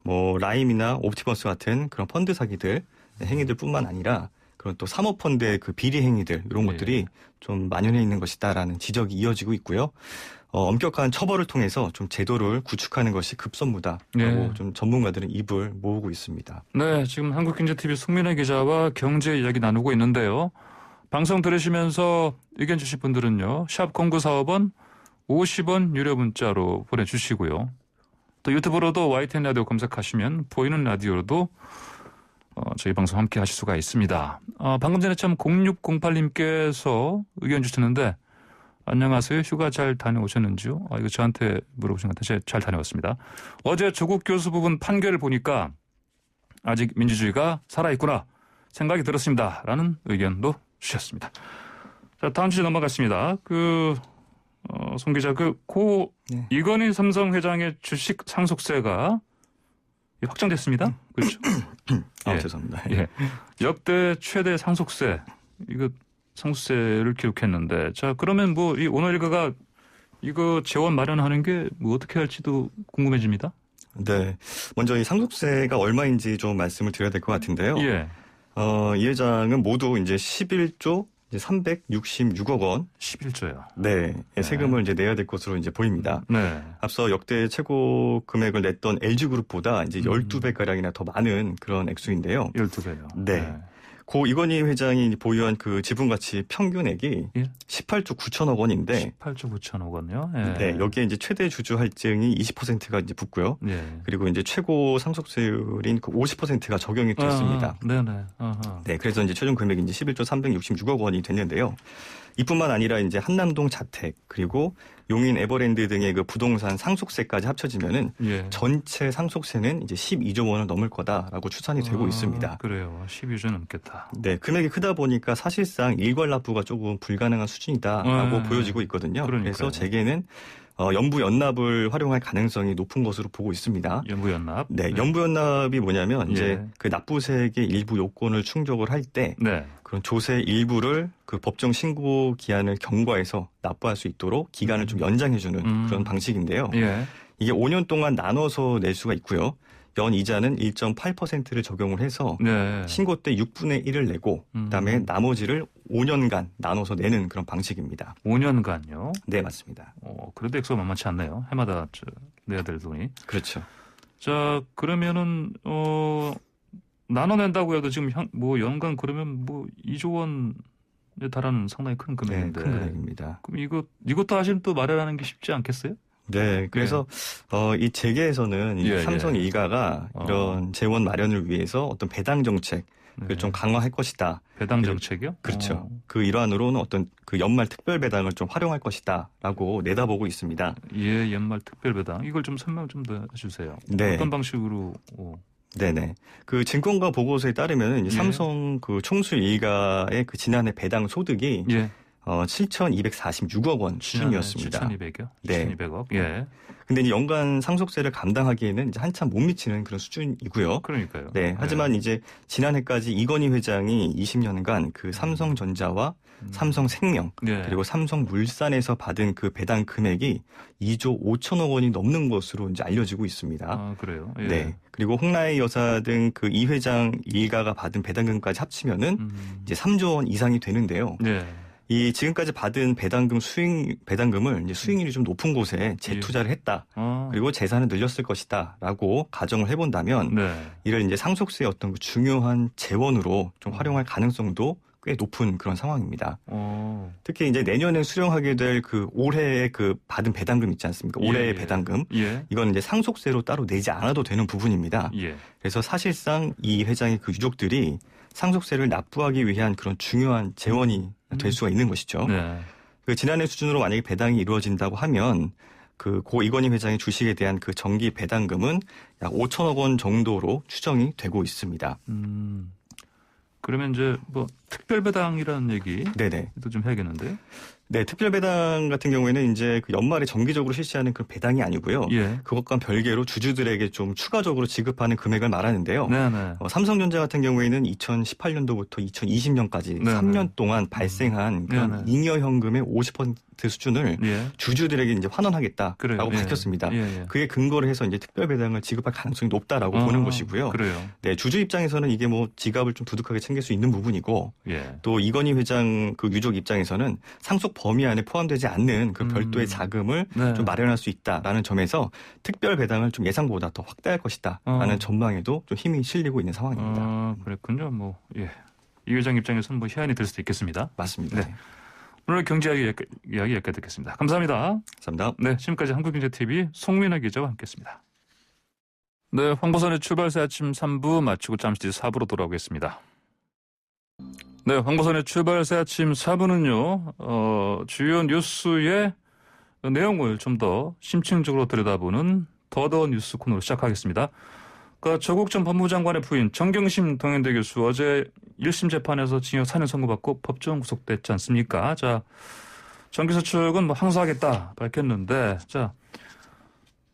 뭐 라임이나 옵티머스 같은 그런 펀드 사기들 행위들뿐만 아니라 그런 또 사모펀드의 그 비리 행위들 이런 것들이 좀 만연해 있는 것이다라는 지적이 이어지고 있고요. 엄격한 처벌을 통해서 좀 제도를 구축하는 것이 급선무다라고 좀 전문가들은 입을 모으고 있습니다. 네, 지금 한국경제TV 송민혜 기자와 경제 이야기 나누고 있는데요. 방송 들으시면서 의견 주실 분들은요. 샵 0945번 50원 유료 문자로 보내주시고요. 또 유튜브로도 YTN 라디오 검색하시면 보이는 라디오로도 저희 방송 함께 하실 수가 있습니다. 방금 전에 참 0608님께서 의견 주셨는데 안녕하세요. 휴가 잘 다녀오셨는지요? 이거 저한테 물어보신 것 같아요. 잘 다녀왔습니다. 어제 조국 교수 부분 판결을 보니까 아직 민주주의가 살아있구나 생각이 들었습니다. 라는 의견도 주셨습니다. 자, 다음 주제 넘어갔습니다. 송 기자, 네. 이건희 삼성 회장의 주식 상속세가 확정됐습니다. 그렇죠? 예. 죄송합니다. 예. 역대 최대 상속세, 상속세를 기록했는데, 자, 그러면 이 오늘일가가 이거 재원 마련하는 게 어떻게 할지도 궁금해집니다. 네. 먼저 이 상속세가 얼마인지 좀 말씀을 드려야 될 것 같은데요. 예. 이 회장은 모두 이제 11조 366억 원. 11조요. 네. 세금을 이제 내야 될 것으로 이제 보입니다. 네. 앞서 역대 최고 금액을 냈던 LG그룹보다 이제 12배가량이나 더 많은 그런 액수인데요. 12배요. 네. 고 이건희 회장이 보유한 그 지분가치 평균액이 예? 18조 9천억 원인데 18조 9천억 원요. 예. 네, 여기에 이제 최대 주주 할증이 20%가 이제 붙고요. 예. 그리고 이제 최고 상속세율인 그 50%가 적용이 됐습니다. 네네. 네, 그래서 이제 최종 금액이 이제 11조 366억 원이 됐는데요. 이뿐만 아니라 이제 한남동 자택 그리고 용인 에버랜드 등의 그 부동산 상속세까지 합쳐지면은 예. 전체 상속세는 이제 12조 원을 넘을 거다라고 추산이 되고 있습니다. 그래요. 12조 넘겠다. 네, 금액이 크다 보니까 사실상 일괄 납부가 조금 불가능한 수준이다라고 보여지고 있거든요. 그러니까요. 그래서 재계는 연부연납을 활용할 가능성이 높은 것으로 보고 있습니다. 연부연납. 네, 연부연납이 뭐냐면 예. 이제 그 납부세액의 일부 요건을 충족을 할 때 네. 그런 조세 일부를 그 법정 신고 기한을 경과해서 납부할 수 있도록 기간을 좀 연장해주는 그런 방식인데요. 예. 이게 5년 동안 나눠서 낼 수가 있고요. 연 이자는 1.8%를 적용을 해서 네. 신고 때 6분의 1을 내고 그다음에 나머지를 5년간 나눠서 내는 그런 방식입니다. 5년간요? 네, 맞습니다. 그래도 액수가 만만치 않네요. 해마다 내야 될 돈이. 그렇죠. 자, 그러면은 나눠낸다고 해도 지금 연간 그러면 2조 원에 달하는 상당히 큰 금액인데. 네, 큰 금액입니다. 그럼 이것도 사실 또 마련하는 게 쉽지 않겠어요? 네, 그래서 이 재계에서는 이 삼성 일가가 이런 재원 마련을 위해서 어떤 배당 정책을 좀 강화할 것이다. 배당 정책이요? 그렇죠. 그 일환으로는 어떤 그 연말 특별 배당을 좀 활용할 것이다라고 내다보고 있습니다. 예, 연말 특별 배당. 이걸 좀 설명 좀 더 해주세요. 네. 어떤 방식으로? 네네. 그 증권가 보고서에 따르면 삼성 그 총수 일가의 그 지난해 배당 소득이 7,246억 원 수준이었습니다. 7,200여? 네. 7,200억. 예. 근데 이제 연간 상속세를 감당하기에는 이제 한참 못 미치는 그런 수준이고요. 그러니까요. 네. 하지만 이제 지난해까지 이건희 회장이 20년간 그 삼성전자와 삼성생명 그리고 삼성물산에서 받은 그 배당 금액이 2조 5천억 원이 넘는 것으로 이제 알려지고 있습니다. 아, 그래요? 예. 네. 그리고 홍라의 여사 등 그 이 회장 일가가 받은 배당금까지 합치면은 이제 3조 원 이상이 되는데요. 네. 이 지금까지 받은 배당금을 이제 수익률이 좀 높은 곳에 재투자를 했다. 그리고 재산을 늘렸을 것이다라고 가정을 해본다면 이를 이제 상속세의 어떤 그 중요한 재원으로 좀 활용할 가능성도 꽤 높은 그런 상황입니다. 특히 이제 내년에 수령하게 될 그 올해의 그 받은 배당금 있지 않습니까? 올해의 배당금. 이건 이제 상속세로 따로 내지 않아도 되는 부분입니다. 그래서 사실상 이 회장의 그 유족들이 상속세를 납부하기 위한 그런 중요한 재원이 될 수가 있는 것이죠. 그 지난해 수준으로 만약에 배당이 이루어진다고 하면 그 고 이건희 회장의 주식에 대한 그 정기 배당금은 약 5천억 원 정도로 추정이 되고 있습니다. 그러면 이제 특별배당이라는 얘기도 좀 해야겠는데요. 네, 특별배당 같은 경우에는 이제 그 연말에 정기적으로 실시하는 그런 배당이 아니고요. 그것과 별개로 주주들에게 좀 추가적으로 지급하는 금액을 말하는데요. 삼성전자 같은 경우에는 2018년도부터 2020년까지 3년 동안 발생한 그런 잉여 현금의 50% 수준을 주주들에게 이제 환원하겠다라고 밝혔습니다. 그에 근거를 해서 이제 특별배당을 지급할 가능성이 높다라고 보는 것이고요. 그래요. 네, 주주 입장에서는 이게 지갑을 좀 두둑하게 챙길 수 있는 부분이고 또 이건희 회장 그 유족 입장에서는 상속 범위 안에 포함되지 않는 그 별도의 자금을 좀 마련할 수 있다라는 점에서 특별 배당을 좀 예상보다 더 확대할 것이다라는 전망에도 좀 힘이 실리고 있는 상황입니다. 그랬군요. 이 회장 입장에서는 희한이 될 수도 있겠습니다. 맞습니다. 네. 오늘 경제 이야기 여기까지 듣겠습니다. 감사합니다. 감사합니다. 네, 지금까지 한국경제TV 송민아 기자와 함께했습니다. 네, 황보선의 출발새 아침 3부 마치고 잠시 뒤 4부로 돌아오겠습니다. 네, 황보선의 출발새 아침 4부는요. 주요 뉴스의 내용을 좀 더 심층적으로 들여다보는 더더운 뉴스 코너로 시작하겠습니다. 조국 전 법무장관의 부인 정경심 동현대 교수 어제 1심 재판에서 징역 4년 선고받고 법정 구속됐지 않습니까? 자, 정 교수 측은 항소하겠다 밝혔는데, 자,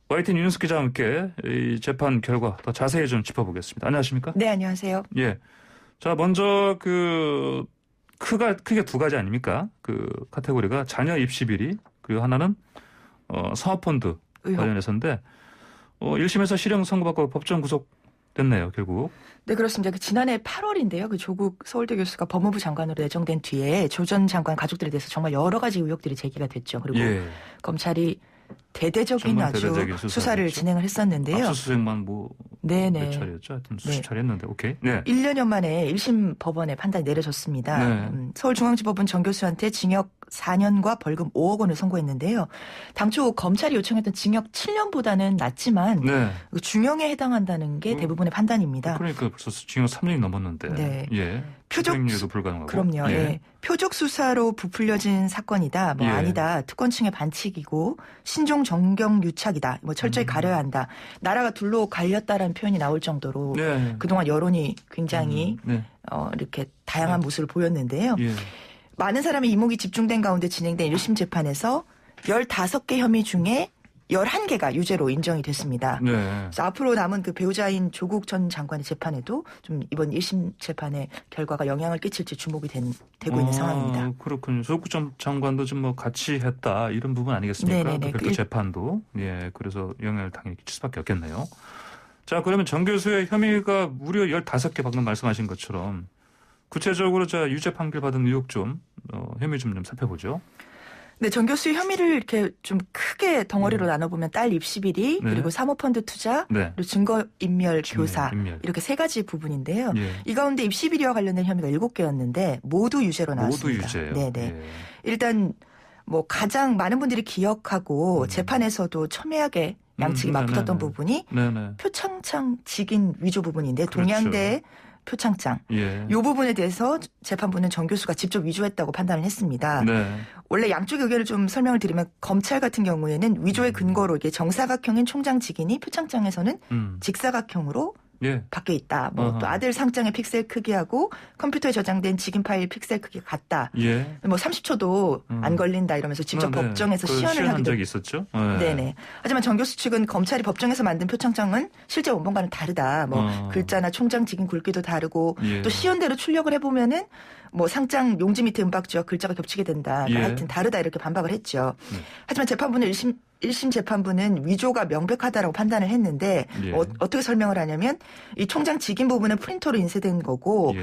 YTN 윤은숙 기자와 함께 이 재판 결과 더 자세히 좀 짚어보겠습니다. 안녕하십니까? 네, 안녕하세요. 예. 자, 먼저 크게 두 가지 아닙니까? 카테고리가 자녀 입시 비리, 그리고 하나는 사모펀드 관련해서인데 1심에서 실형 선고받고 법정 구속됐네요, 결국. 네, 그렇습니다. 지난해 8월인데요. 조국 서울대 교수가 법무부 장관으로 내정된 뒤에 조 전 장관 가족들에 대해서 정말 여러 가지 의혹들이 제기가 됐죠. 그리고 검찰이 대대적인 수사를 진행을 했었는데요. 압수수색만 몇 차례였죠? 하여튼 수십 차례 했는데, 오케이. 네. 1년여 만에 1심 법원의 판단이 내려졌습니다. 네. 서울중앙지법은 정 교수한테 징역 4년과 벌금 5억 원을 선고했는데요. 당초 검찰이 요청했던 징역 7년보다는 낮지만 중형에 해당한다는 게 대부분의 판단입니다. 그러니까 벌써 징역 3년이 넘었는데. 네. 예. 표적유도 불가능하고. 그럼요. 예. 표적 수사로 부풀려진 사건이다. 아니다. 특권 층의 반칙이고 신종 정경 유착이다. 철저히 가려야 한다. 나라가 둘로 갈렸다라는 표현이 나올 정도로 그동안 여론이 굉장히 이렇게 다양한 모습을 보였는데요. 많은 사람의 이목이 집중된 가운데 진행된 1심 재판에서 15개 혐의 중에 11개가 유죄로 인정이 됐습니다. 네. 그래서 앞으로 남은 배우자인 조국 전 장관의 재판에도 좀 이번 1심 재판의 결과가 영향을 끼칠지 주목이 되고 있는 상황입니다. 그렇군요. 조국 전 장관도 좀 같이 했다 이런 부분 아니겠습니까? 네네네. 별도 재판도. 예, 그래서 영향을 당연히 끼칠 수밖에 없겠네요. 자, 그러면 정 교수의 혐의가 무려 15개 방금 말씀하신 것처럼 구체적으로 유죄 판결 받은 의혹 혐의 좀 살펴보죠. 네, 정 교수의 혐의를 이렇게 좀 크게 덩어리로 나눠보면 딸 입시 비리, 그리고 사모펀드 투자, 그리고 증거인멸 교사 이렇게 세 가지 부분인데요. 이 가운데 입시 비리와 관련된 혐의가 7개였는데 모두 유죄로 나왔습니다. 모두 유죄요. 네네. 일단 가장 많은 분들이 기억하고 재판에서도 첨예하게 양측이 맞붙었던 부분이 표창장 직인 위조 부분인데 동양대 표창장. 이 부분에 대해서 재판부는 정 교수가 직접 위조했다고 판단을 했습니다. 원래 양쪽의 의견을 좀 설명을 드리면 검찰 같은 경우에는 위조의 근거로 이게 정사각형인 총장 직인이 표창장에서는 직사각형으로 바뀌어 있다. 또 아들 상장의 픽셀 크기하고 컴퓨터에 저장된 직인 파일 픽셀 크기가 같다. 30초도 안 걸린다 이러면서 직접 법정에서 시연을 한 적이 있었죠. 네네. 하지만 정 교수 측은 검찰이 법정에서 만든 표창장은 실제 원본과는 다르다. 글자나 총장 직인 굵기도 다르고 또 시연대로 출력을 해보면은 상장 용지 밑에 은박지와 글자가 겹치게 된다. 하여튼 다르다 이렇게 반박을 했죠. 하지만 재판부는 1심 재판부는 위조가 명백하다라고 판단을 했는데 어떻게 설명을 하냐면 이 총장 직인 부분은 프린터로 인쇄된 거고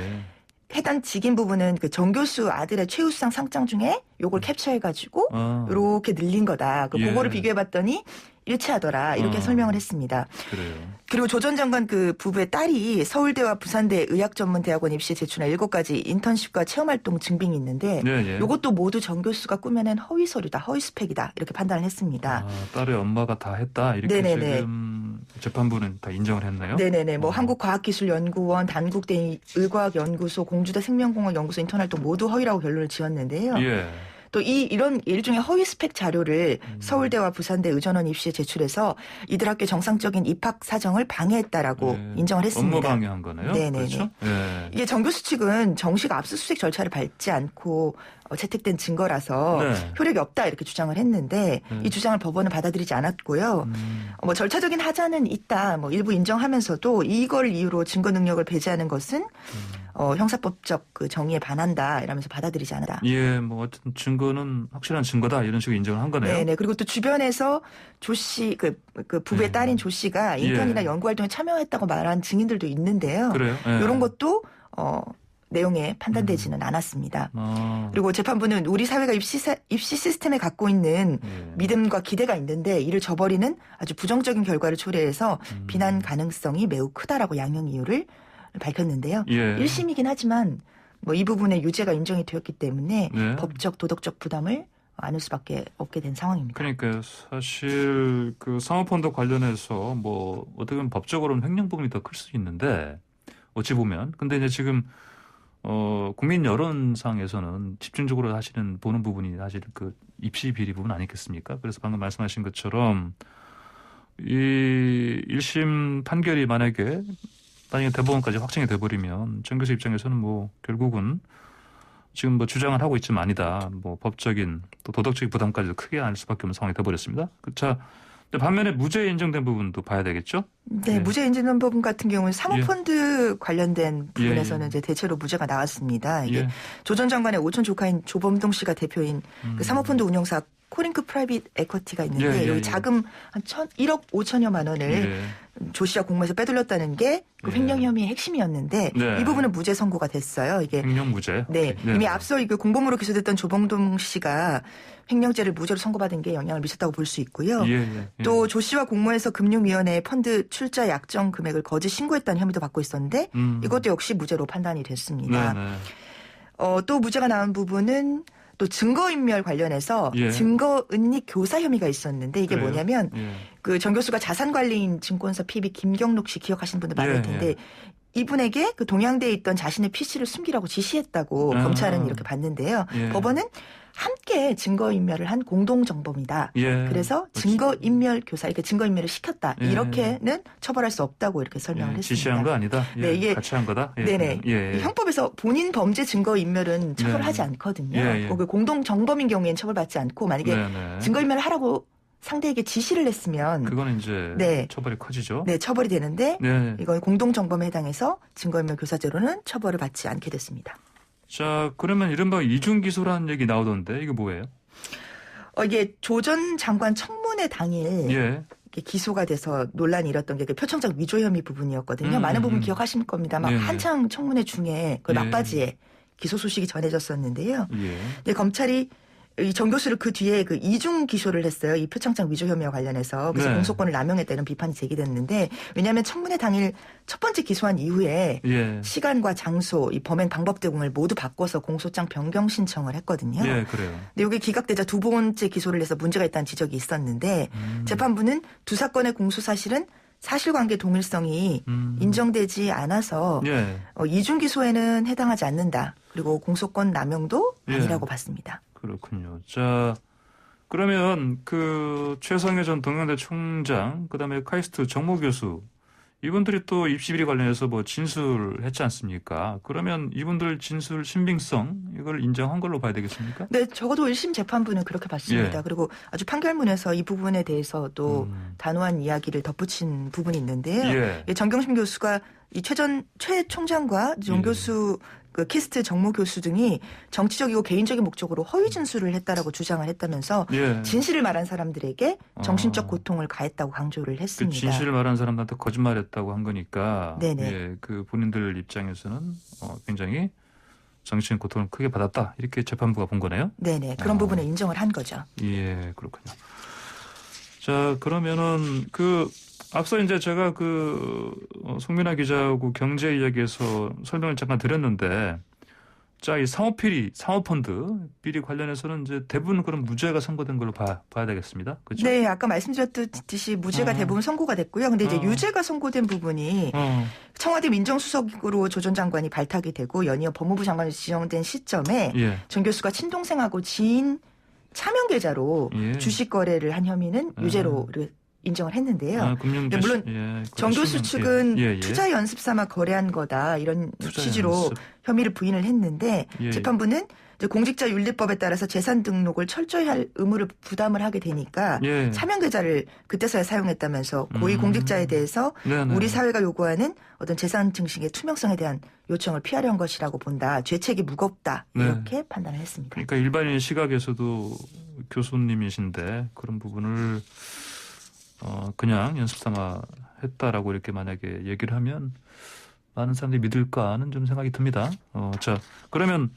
해당 직인 부분은 정 교수 아들의 최우수상 상장 중에 요걸 캡처해가지고 이렇게 늘린 거다. 그거를 비교해봤더니 일치하더라. 이렇게 설명을 했습니다. 그래요. 그리고 조 전 장관 부부의 딸이 서울대와 부산대 의학전문대학원 입시에 제출한 7가지 인턴십과 체험활동 증빙이 있는데 이것도 모두 정 교수가 꾸며낸 허위 서류다. 허위 스펙이다. 이렇게 판단을 했습니다. 딸의 엄마가 다 했다. 이렇게 지금 재판부는 다 인정을 했나요? 네네네. 한국과학기술연구원, 단국대 의과학연구소, 공주대 생명공학연구소 인턴활동 모두 허위라고 결론을 지었는데요. 또 이런 일종의 허위 스펙 자료를 서울대와 부산대 의전원 입시에 제출해서 이들 학교 정상적인 입학 사정을 방해했다라고 인정을 했습니다. 업무 방해한 거네요. 네네. 그렇죠? 이게 정 교수 측은 정식 압수수색 절차를 밟지 않고 채택된 증거라서 효력이 없다 이렇게 주장을 했는데 이 주장을 법원은 받아들이지 않았고요. 절차적인 하자는 있다. 일부 인정하면서도 이걸 이유로 증거 능력을 배제하는 것은 형사법적 정의에 반한다 이러면서 받아들이지 않았다. 어쨌든 증거는 확실한 증거다 이런 식으로 인정을 한 거네요. 네네. 그리고 또 주변에서 조 씨 부부의 딸인 조 씨가 인턴이나 연구활동에 참여했다고 말한 증인들도 있는데요. 그래요? 이런 것도 내용에 판단되지는 않았습니다. 그리고 재판부는 우리 사회가 입시 시스템에 갖고 있는 믿음과 기대가 있는데 이를 저버리는 아주 부정적인 결과를 초래해서 비난 가능성이 매우 크다라고 양형 이유를 밝혔는데요. 1심이긴 하지만 이 부분에 유죄가 인정이 되었기 때문에 법적 도덕적 부담을 않을 수밖에 없게 된 상황입니다. 그러니까 사실 그 사모펀드 관련해서 뭐 어떻게 보면 법적으로는 횡령 부분이 더 클 수 있는데 어찌 보면 근데 이제 지금 국민 여론상에서는 집중적으로 사실은 보는 부분이 사실 그 입시 비리 부분 아니겠습니까? 그래서 방금 말씀하신 것처럼 이 1심 판결이 만약에 나중에 대법원까지 확정이 돼버리면 정 교수 입장에서는 뭐 결국은 지금 뭐 주장을 하고 있지만 아니다. 뭐 법적인 또 도덕적인 부담까지도 크게 안을 수밖에 없는 상황이 돼버렸습니다. 자, 반면에 무죄 인정된 부분도 봐야 되겠죠? 네, 무죄 인정된 부분 같은 경우는 사모펀드 관련된 부분에서는 이제 대체로 무죄가 나왔습니다. 이게 조 전 장관의 오촌 조카인 조범동 씨가 대표인 그 사모펀드 운용사 코링크 프라이빗 에쿼티가 있는데 여기 자금 한 1억 5천여만 원을 조 씨와 공모해서 빼돌렸다는 게 그 횡령 혐의의 핵심이었는데 이 부분은 무죄 선고가 됐어요. 이게 횡령 무죄. 네, 이미 앞서 이 공범으로 기소됐던 조범동 씨가 횡령죄를 무죄로 선고받은 게 영향을 미쳤다고 볼 수 있고요. 또 조 씨와 공모해서 금융위원회에 펀드 출자 약정 금액을 거짓 신고했다는 혐의도 받고 있었는데 이것도 역시 무죄로 판단이 됐습니다. 또 무죄가 나온 부분은 또 증거인멸 관련해서 증거은닉 교사 혐의가 있었는데 이게 뭐냐면 그 정 교수가 자산관리인 증권사 PB 김경록 씨 기억하시는 분들 많을 텐데 이분에게 그 동양대에 있던 자신의 PC를 숨기라고 지시했다고 검찰은 이렇게 봤는데요. 법원은 함께 증거인멸을 한 공동정범이다. 그래서 증거인멸 교사, 이렇게 증거인멸을 시켰다. 이렇게는 처벌할 수 없다고 이렇게 설명을 했습니다. 지시한 거 아니다. 네, 이게 같이 한 거다. 네네. 형법에서 본인 범죄 증거인멸은 처벌하지 않거든요. 그 공동정범인 경우에는 처벌받지 않고 만약에 증거인멸을 하라고 상대에게 지시를 했으면 그거는 이제 처벌이 커지죠. 네, 처벌이 되는데 이건 공동정범에 해당해서 증거인멸 교사죄로는 처벌을 받지 않게 됐습니다. 자, 그러면 이른바 이중기소라는 얘기 나오던데 이게 뭐예요? 이게 조 전 장관 청문회 당일 기소가 돼서 논란이 일었던 게 표창장 위조 혐의 부분이었거든요. 많은 부분 기억하실 겁니다. 막 한창 청문회 중에 그 막바지에 기소 소식이 전해졌었는데요. 근데 검찰이 이 정 교수를 그 뒤에 그 이중 기소를 했어요. 이 표창장 위조 혐의와 관련해서. 그래서 공소권을 남용했다는 비판이 제기됐는데 왜냐하면 청문회 당일 첫 번째 기소한 이후에 시간과 장소, 이 범행 방법 등을 모두 바꿔서 공소장 변경 신청을 했거든요. 그래요. 근데 이게 기각되자 두 번째 기소를 해서 문제가 있다는 지적이 있었는데 재판부는 두 사건의 공소 사실은 사실관계 동일성이 인정되지 않아서 이중 기소에는 해당하지 않는다. 그리고 공소권 남용도 아니라고 봤습니다. 그렇군요. 자, 그러면 그 최성해 전 동양대 총장, 그다음에 카이스트 정모 교수 이분들이 또 입시비리 관련해서 뭐 진술했지 않습니까? 그러면 이분들 진술 신빙성 이걸 인정한 걸로 봐야 되겠습니까? 네, 적어도 1심 재판부는 그렇게 봤습니다. 그리고 아주 판결문에서 이 부분에 대해서도 단호한 이야기를 덧붙인 부분이 있는데요. 정경심 교수가 이 최 총장과 정 교수 그 키스트 정모 교수 등이 정치적이고 개인적인 목적으로 허위 진술을 했다라고 주장을 했다면서 진실을 말한 사람들에게 정신적 고통을 가했다고 강조를 했습니다. 그 진실을 말한 사람들한테 거짓말했다고 한 거니까 그 본인들 입장에서는 굉장히 정신 고통을 크게 받았다 이렇게 재판부가 본 거네요. 네네 그런 부분을 인정을 한 거죠. 예, 그렇군요. 자, 그러면은 앞서 이제 제가 송민아 기자하고 경제 이야기에서 설명을 잠깐 드렸는데, 자, 이 사모펀드 비리 관련해서는 이제 대부분 그런 무죄가 선고된 걸로 봐야 되겠습니다. 그렇죠? 네, 아까 말씀드렸듯이 무죄가 대부분 선고가 됐고요. 근데 이제 유죄가 선고된 부분이 청와대 민정수석으로 조 전 장관이 발탁이 되고 연이어 법무부 장관으로 지정된 시점에 정 교수가 친동생하고 지인 차명 계좌로 주식 거래를 한 혐의는 유죄로 인정을 했는데요. 물론 정 교수 측은 투자 연습 삼아 거래한 거다 이런 취지로 혐의를 부인을 했는데 재판부는 이제 공직자윤리법에 따라서 재산 등록을 철저히 할 의무를 부담을 하게 되니까 차명 계좌를 그때서야 사용했다면서 고위 공직자에 대해서 우리 사회가 요구하는 어떤 재산 증식의 투명성에 대한 요청을 피하려 한 것이라고 본다. 죄책이 무겁다. 이렇게 판단을 했습니다. 그러니까 일반인 시각에서도 교수님이신데 그런 부분을 그냥 연습 삼아 했다라고 이렇게 만약에 얘기를 하면 많은 사람들이 믿을까 하는 좀 생각이 듭니다. 자, 그러면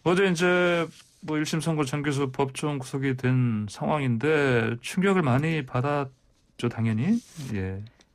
어제 이제 뭐 1심 선고 정 교수 법정 구속이 된 상황인데 충격을 많이 받았죠, 당연히.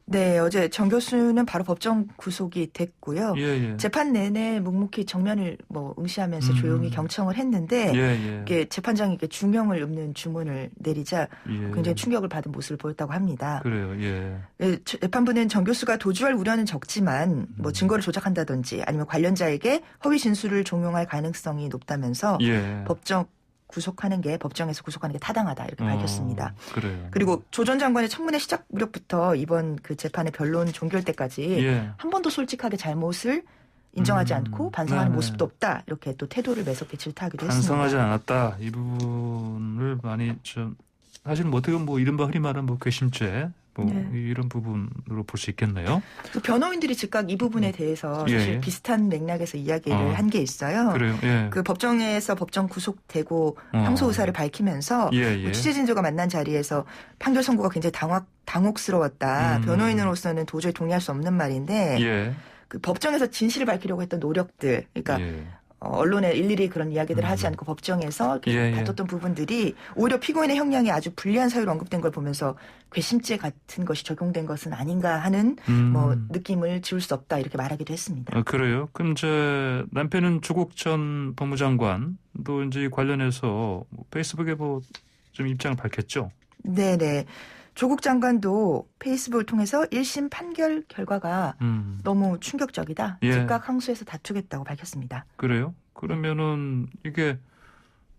네, 어제 정 교수는 바로 법정 구속이 됐고요. 재판 내내 묵묵히 정면을 응시하면서 조용히 경청을 했는데 이게 재판장이 중형을 읊는 주문을 내리자 굉장히 충격을 받은 모습을 보였다고 합니다. 그래요. 재판부는 정 교수가 도주할 우려는 적지만 증거를 조작한다든지 아니면 관련자에게 허위 진술을 종용할 가능성이 높다면서 법정에서 구속하는 게 타당하다 이렇게 밝혔습니다. 그래요. 그리고 조 전 장관의 청문회 시작 무렵부터 이번 그 재판의 변론 종결 때까지 한 번도 솔직하게 잘못을 인정하지 않고 반성하는 모습도 없다 이렇게 또 태도를 매섭게 질타하기도 했습니다. 반성하지 않았다 이 부분을 많이 좀 사실 어떻게 이른바 흔히 말하는 궤심죄 이런 부분으로 볼 수 있겠네요. 변호인들이 즉각 이 부분에 대해서 사실 비슷한 맥락에서 이야기를 한 게 있어요. 그래요. 그 법정에서 법정 구속되고 항소 의사를 밝히면서 취재진들과 만난 자리에서 판결 선고가 굉장히 당혹스러웠다. 변호인으로서는 도저히 동의할 수 없는 말인데 그 법정에서 진실을 밝히려고 했던 노력들, 그러니까 언론에 일일이 그런 이야기들을 하지 않고 법정에서 다퉜던 부분들이 오히려 피고인의 형량이 아주 불리한 사유로 언급된 걸 보면서 괘씸죄 같은 것이 적용된 것은 아닌가 하는 느낌을 지울 수 없다 이렇게 말하기도 했습니다. 그래요? 그럼 이제 남편은 조국 전 법무장관도 이제 관련해서 페이스북에 좀 입장을 밝혔죠? 네네. 조국 장관도 페이스북을 통해서 1심 판결 결과가 너무 충격적이다. 즉각 항소해서 다투겠다고 밝혔습니다. 그래요? 그러면은 이게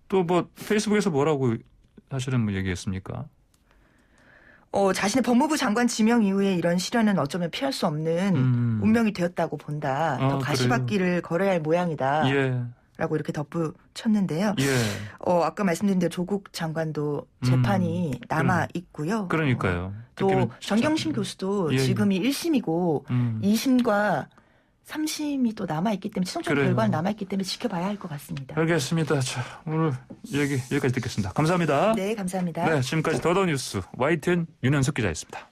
또 페이스북에서 뭐라고 사실은 얘기했습니까? 자신의 법무부 장관 지명 이후에 이런 시련은 어쩌면 피할 수 없는 운명이 되었다고 본다. 또 가시밭길을 걸어야 할 모양이다. 라고 이렇게 덧붙였는데요. 아까 말씀드린 대로 조국 장관도 재판이 남아 있고요. 그러니까요. 또 정경심 교수도 지금이 1심이고 2심과 3심이 또 남아있기 때문에 최종적 결과는 남아있기 때문에 지켜봐야 할 것 같습니다. 알겠습니다. 자, 오늘 얘기 여기까지 듣겠습니다. 감사합니다. 네, 감사합니다. 네, 지금까지 더더뉴스 YTN 윤현석 기자였습니다.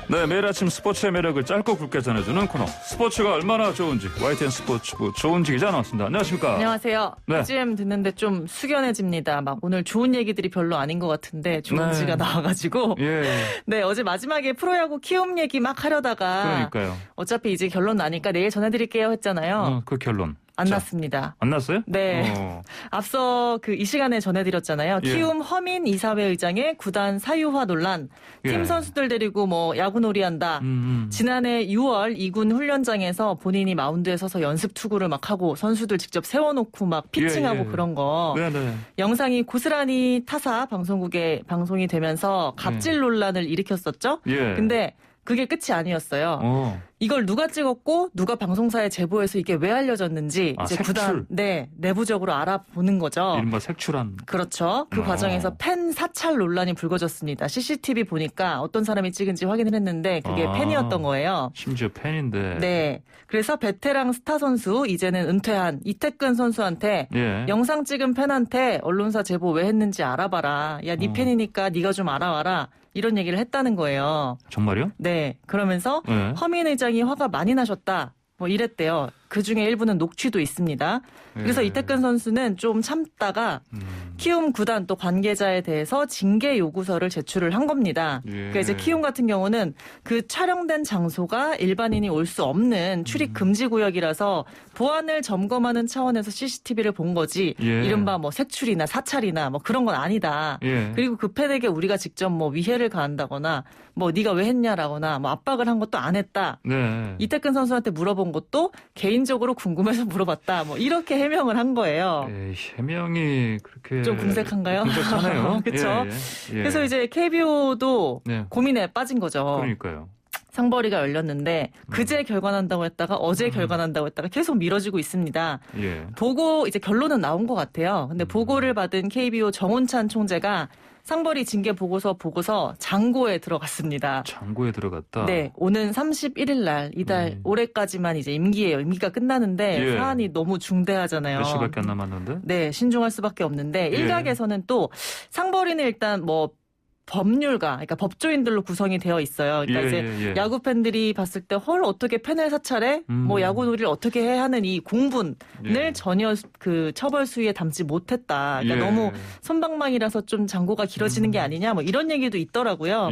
네, 매일 아침 스포츠의 매력을 짧고 굵게 전해주는 코너 스포츠가 얼마나 좋은지 YTN 스포츠부 조은지 기자 나왔습니다. 안녕하십니까? 안녕하세요. 요즘 듣는데 좀 숙연해집니다. 오늘 좋은 얘기들이 별로 아닌 것 같은데 조은지가 나와가지고 네, 어제 마지막에 프로야구 키움 얘기 막 하려다가 그러니까요. 어차피 이제 결론 나니까 내일 전해드릴게요 했잖아요. 그 결론. 안 났습니다. 안 났어요? 네. 앞서 이 시간에 전해드렸잖아요. 키움 허민 이사회 의장의 구단 사유화 논란. 팀 선수들 데리고 야구놀이 한다. 지난해 6월 2군 훈련장에서 본인이 마운드에 서서 연습 투구를 막 하고 선수들 직접 세워놓고 막 피칭하고 그런 거. 영상이 고스란히 타사 방송국에 방송이 되면서 갑질 논란을 일으켰었죠. 근데 그게 끝이 아니었어요. 이걸 누가 찍었고 누가 방송사에 제보해서 이게 왜 알려졌는지 이제 구단 내부적으로 알아보는 거죠. 이른바 색출한. 그렇죠. 그 과정에서 팬 사찰 논란이 불거졌습니다. CCTV 보니까 어떤 사람이 찍은지 확인을 했는데 그게 팬이었던 거예요. 심지어 팬인데. 네. 그래서 베테랑 스타 선수 이제는 은퇴한 이태근 선수한테 영상 찍은 팬한테 언론사 제보 왜 했는지 알아봐라. 야, 네 팬이니까 네가 좀 알아와라. 이런 얘기를 했다는 거예요. 정말요? 네. 그러면서 허민 의장이 화가 많이 나셨다. 이랬대요. 그중에 일부는 녹취도 있습니다. 그래서 이태근 선수는 좀 참다가 키움 구단 또 관계자에 대해서 징계 요구서를 제출을 한 겁니다. 그러니까 이제 키움 같은 경우는 그 촬영된 장소가 일반인이 올 수 없는 출입 금지 구역이라서 보안을 점검하는 차원에서 CCTV를 본 거지 이른바 색출이나 사찰이나 그런 건 아니다. 그리고 그 팬에게 우리가 직접 위해를 가한다거나 네가 왜 했냐라거나 압박을 한 것도 안 했다. 이태근 선수한테 물어본 것도 개인적으로 궁금해서 물어봤다. 이렇게 해명을 한 거예요. 해명이 그렇게 좀 궁색한가요? 궁색하네요. 그렇죠. 그래서 이제 KBO도 고민에 빠진 거죠. 그러니까요. 상벌이가 열렸는데 그제 결관한다고 했다가 어제 결관한다고 했다가 계속 미뤄지고 있습니다. 보고 이제 결론은 나온 것 같아요. 근데 보고를 받은 KBO 정운찬 총재가 상벌이 징계 보고서 장고에 들어갔습니다. 장고에 들어갔다? 네. 오는 31일 날 이달 올해까지만 이제 임기예요. 임기가 끝나는데 사안이 너무 중대하잖아요. 며칠밖에 안 남았는데? 네. 신중할 수밖에 없는데 일각에서는 또 상벌이는 일단 법률가, 그러니까 법조인들로 구성이 되어 있어요. 그러니까 이제 야구 팬들이 봤을 때 어떻게 팬을 사찰해? 야구 놀이를 어떻게 해 하는 이 공분을 전혀 그 처벌 수위에 담지 못했다. 그러니까 너무 선방망이라서 좀 장고가 길어지는 게 아니냐 이런 얘기도 있더라고요.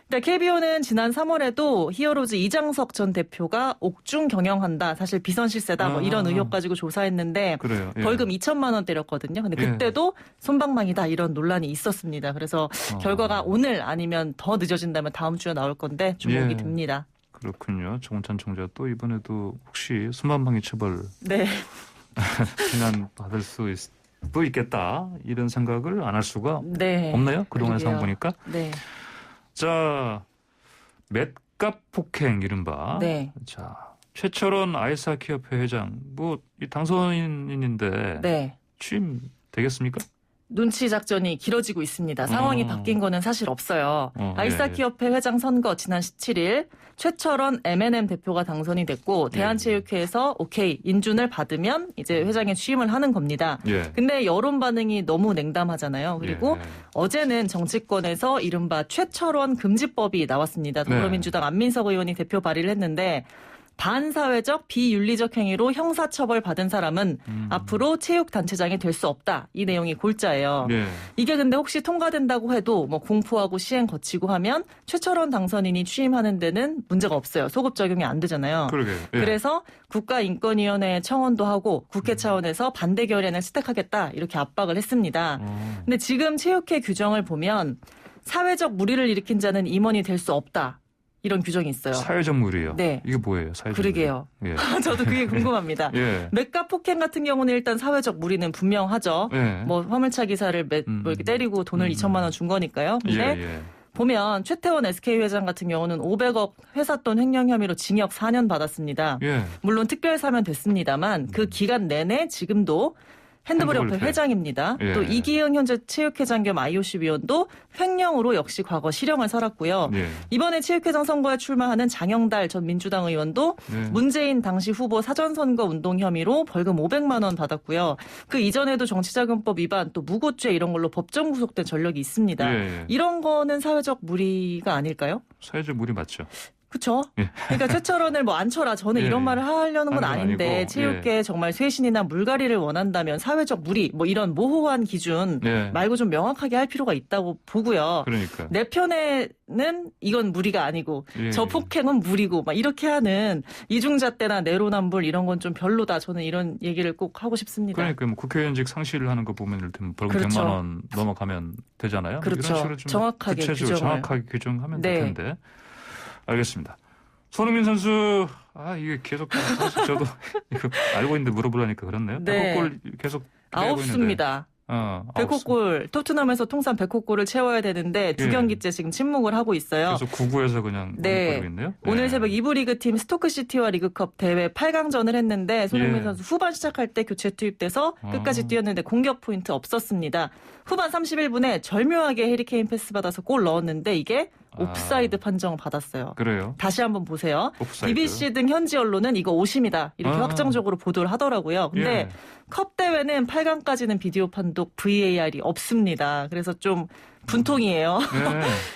네, KBO는 지난 3월에도 히어로즈 이장석 전 대표가 옥중 경영한다. 사실 비선 실세다. 뭐 이런 의혹 가지고 조사했는데 그래요. 예. 벌금 2천만 원 때렸거든요. 근데 그때도 손방망이다 이런 논란이 있었습니다. 그래서 결과가 오늘 아니면 더 늦어진다면 다음 주에 나올 건데 주목이 됩니다. 그렇군요. 정운찬 총재가 또 이번에도 혹시 손방망이 처벌 비난 받을 수도 있겠다 이런 생각을 안 할 수가 없나요? 그동안 상황 보니까. 네. 자, 맷값 폭행 이른바. 네. 자, 최철원 아이스하키협회 회장 이 당선인인데 취임 되겠습니까? 눈치 작전이 길어지고 있습니다. 상황이 바뀐 거는 사실 없어요. 아이스하키협회 회장 선거 지난 17일 최철원 M&M 대표가 당선이 됐고 대한체육회에서 오케이 인준을 받으면 이제 회장에 취임을 하는 겁니다. 근데 여론 반응이 너무 냉담하잖아요. 그리고 어제는 정치권에서 이른바 최철원 금지법이 나왔습니다. 더불어민주당 안민석 의원이 대표 발의를 했는데 반사회적 비윤리적 행위로 형사처벌 받은 사람은 앞으로 체육단체장이 될 수 없다. 이 내용이 골자예요. 이게 근데 혹시 통과된다고 해도 뭐 공포하고 시행 거치고 하면 최철원 당선인이 취임하는 데는 문제가 없어요. 소급 적용이 안 되잖아요. 그래서 국가인권위원회에 청원도 하고 국회 차원에서 반대 결의안을 채택하겠다. 이렇게 압박을 했습니다. 근데 지금 체육회 규정을 보면 사회적 무리를 일으킨 자는 임원이 될 수 없다. 이런 규정이 있어요. 사회적 무리요? 네. 이게 뭐예요? 사회적 그러게요. 무리. 저도 그게 궁금합니다. 맷값 폭행 같은 경우는 일단 사회적 무리는 분명하죠. 뭐 화물차 기사를 뭐 이렇게 때리고 돈을 2천만 원 준 거니까요. 근데 보면 최태원 SK 회장 같은 경우는 500억 회삿돈 횡령 혐의로 징역 4년 받았습니다. 물론 특별 사면 됐습니다만 그 기간 내내 지금도 핸드볼협회 회장입니다. 또 이기흥 현재 체육회장 겸 IOC 위원도 횡령으로 역시 과거 실형을 살았고요. 이번에 체육회장 선거에 출마하는 장영달 전 민주당 의원도 문재인 당시 후보 사전선거 운동 혐의로 벌금 500만 원 받았고요. 그 이전에도 정치자금법 위반 또 무고죄 이런 걸로 법정 구속된 전력이 있습니다. 이런 거는 사회적 무리가 아닐까요? 사회적 무리 맞죠. 그렇죠. 그러니까 최철원을 뭐 앉혀라. 저는 이런 말을 하려는 건 아닌데 아니고, 체육계 정말 쇄신이나 물갈이를 원한다면 사회적 무리 뭐 이런 모호한 기준 말고 좀 명확하게 할 필요가 있다고 보고요. 그러니까. 내 편에는 이건 무리가 아니고 저 폭행은 무리고 막 이렇게 하는 이중잣대나 내로남불 이런 건 좀 별로다. 저는 이런 얘기를 꼭 하고 싶습니다. 그러니까 뭐 국회의원직 상실을 하는 거 보면 이를테면 벌금 100만 원 넘어가면 되잖아요. 그렇죠. 이런 식으로 좀 정확하게 정확하게 규정하면 될 텐데. 알겠습니다. 손흥민 선수, 이게 계속, 사실 저도 이거 알고 있는데 물어보라니까 그렇네요. 100골 계속. 9수입니다. 100호골, 토트넘에서 통산 100호골을 채워야 되는데 두 경기째 지금 침묵을 하고 있어요. 그래서 9구에서 그냥 멈춰버리고 있네요. 오늘 새벽 2부 리그팀 스토크시티와 리그컵 대회 8강전을 했는데 손흥민 선수 후반 시작할 때 교체 투입돼서 끝까지 뛰었는데 공격 포인트 없었습니다. 후반 31분에 절묘하게 해리케인 패스 받아서 골 넣었는데 이게 옵사이드 판정을 받았어요. 그래요? 다시 한번 보세요. 옵사이드. BBC 등 현지 언론은 이거 오심이다. 이렇게 확정적으로 보도를 하더라고요. 근데 컵 대회는 8강까지는 비디오 판독 VAR이 없습니다. 그래서 좀 분통이에요.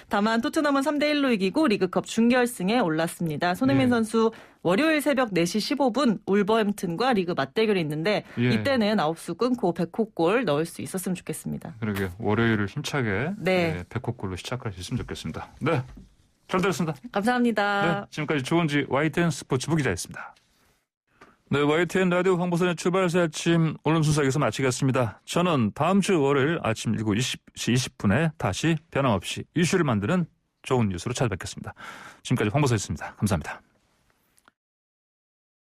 다만 토트넘은 3대1로 이기고 리그컵 준결승에 올랐습니다. 손흥민 선수 월요일 새벽 4시 15분 울버햄튼과 리그 맞대결이 있는데 이때는 9수 끊고 100호골 넣을 수 있었으면 좋겠습니다. 그러게 월요일을 힘차게 100호골로 시작할 수 있으면 좋겠습니다. 네, 잘 들었습니다. 감사합니다. 지금까지 조은지 YTN 스포츠부 기자였습니다. 네, YTN 라디오 황보선의 출발새 아침 오늘 순서 여기서 마치겠습니다. 저는 다음 주 월요일 아침 7시 20분에 다시 변함없이 이슈를 만드는 좋은 뉴스로 찾아뵙겠습니다. 지금까지 황보선이었습니다. 감사합니다.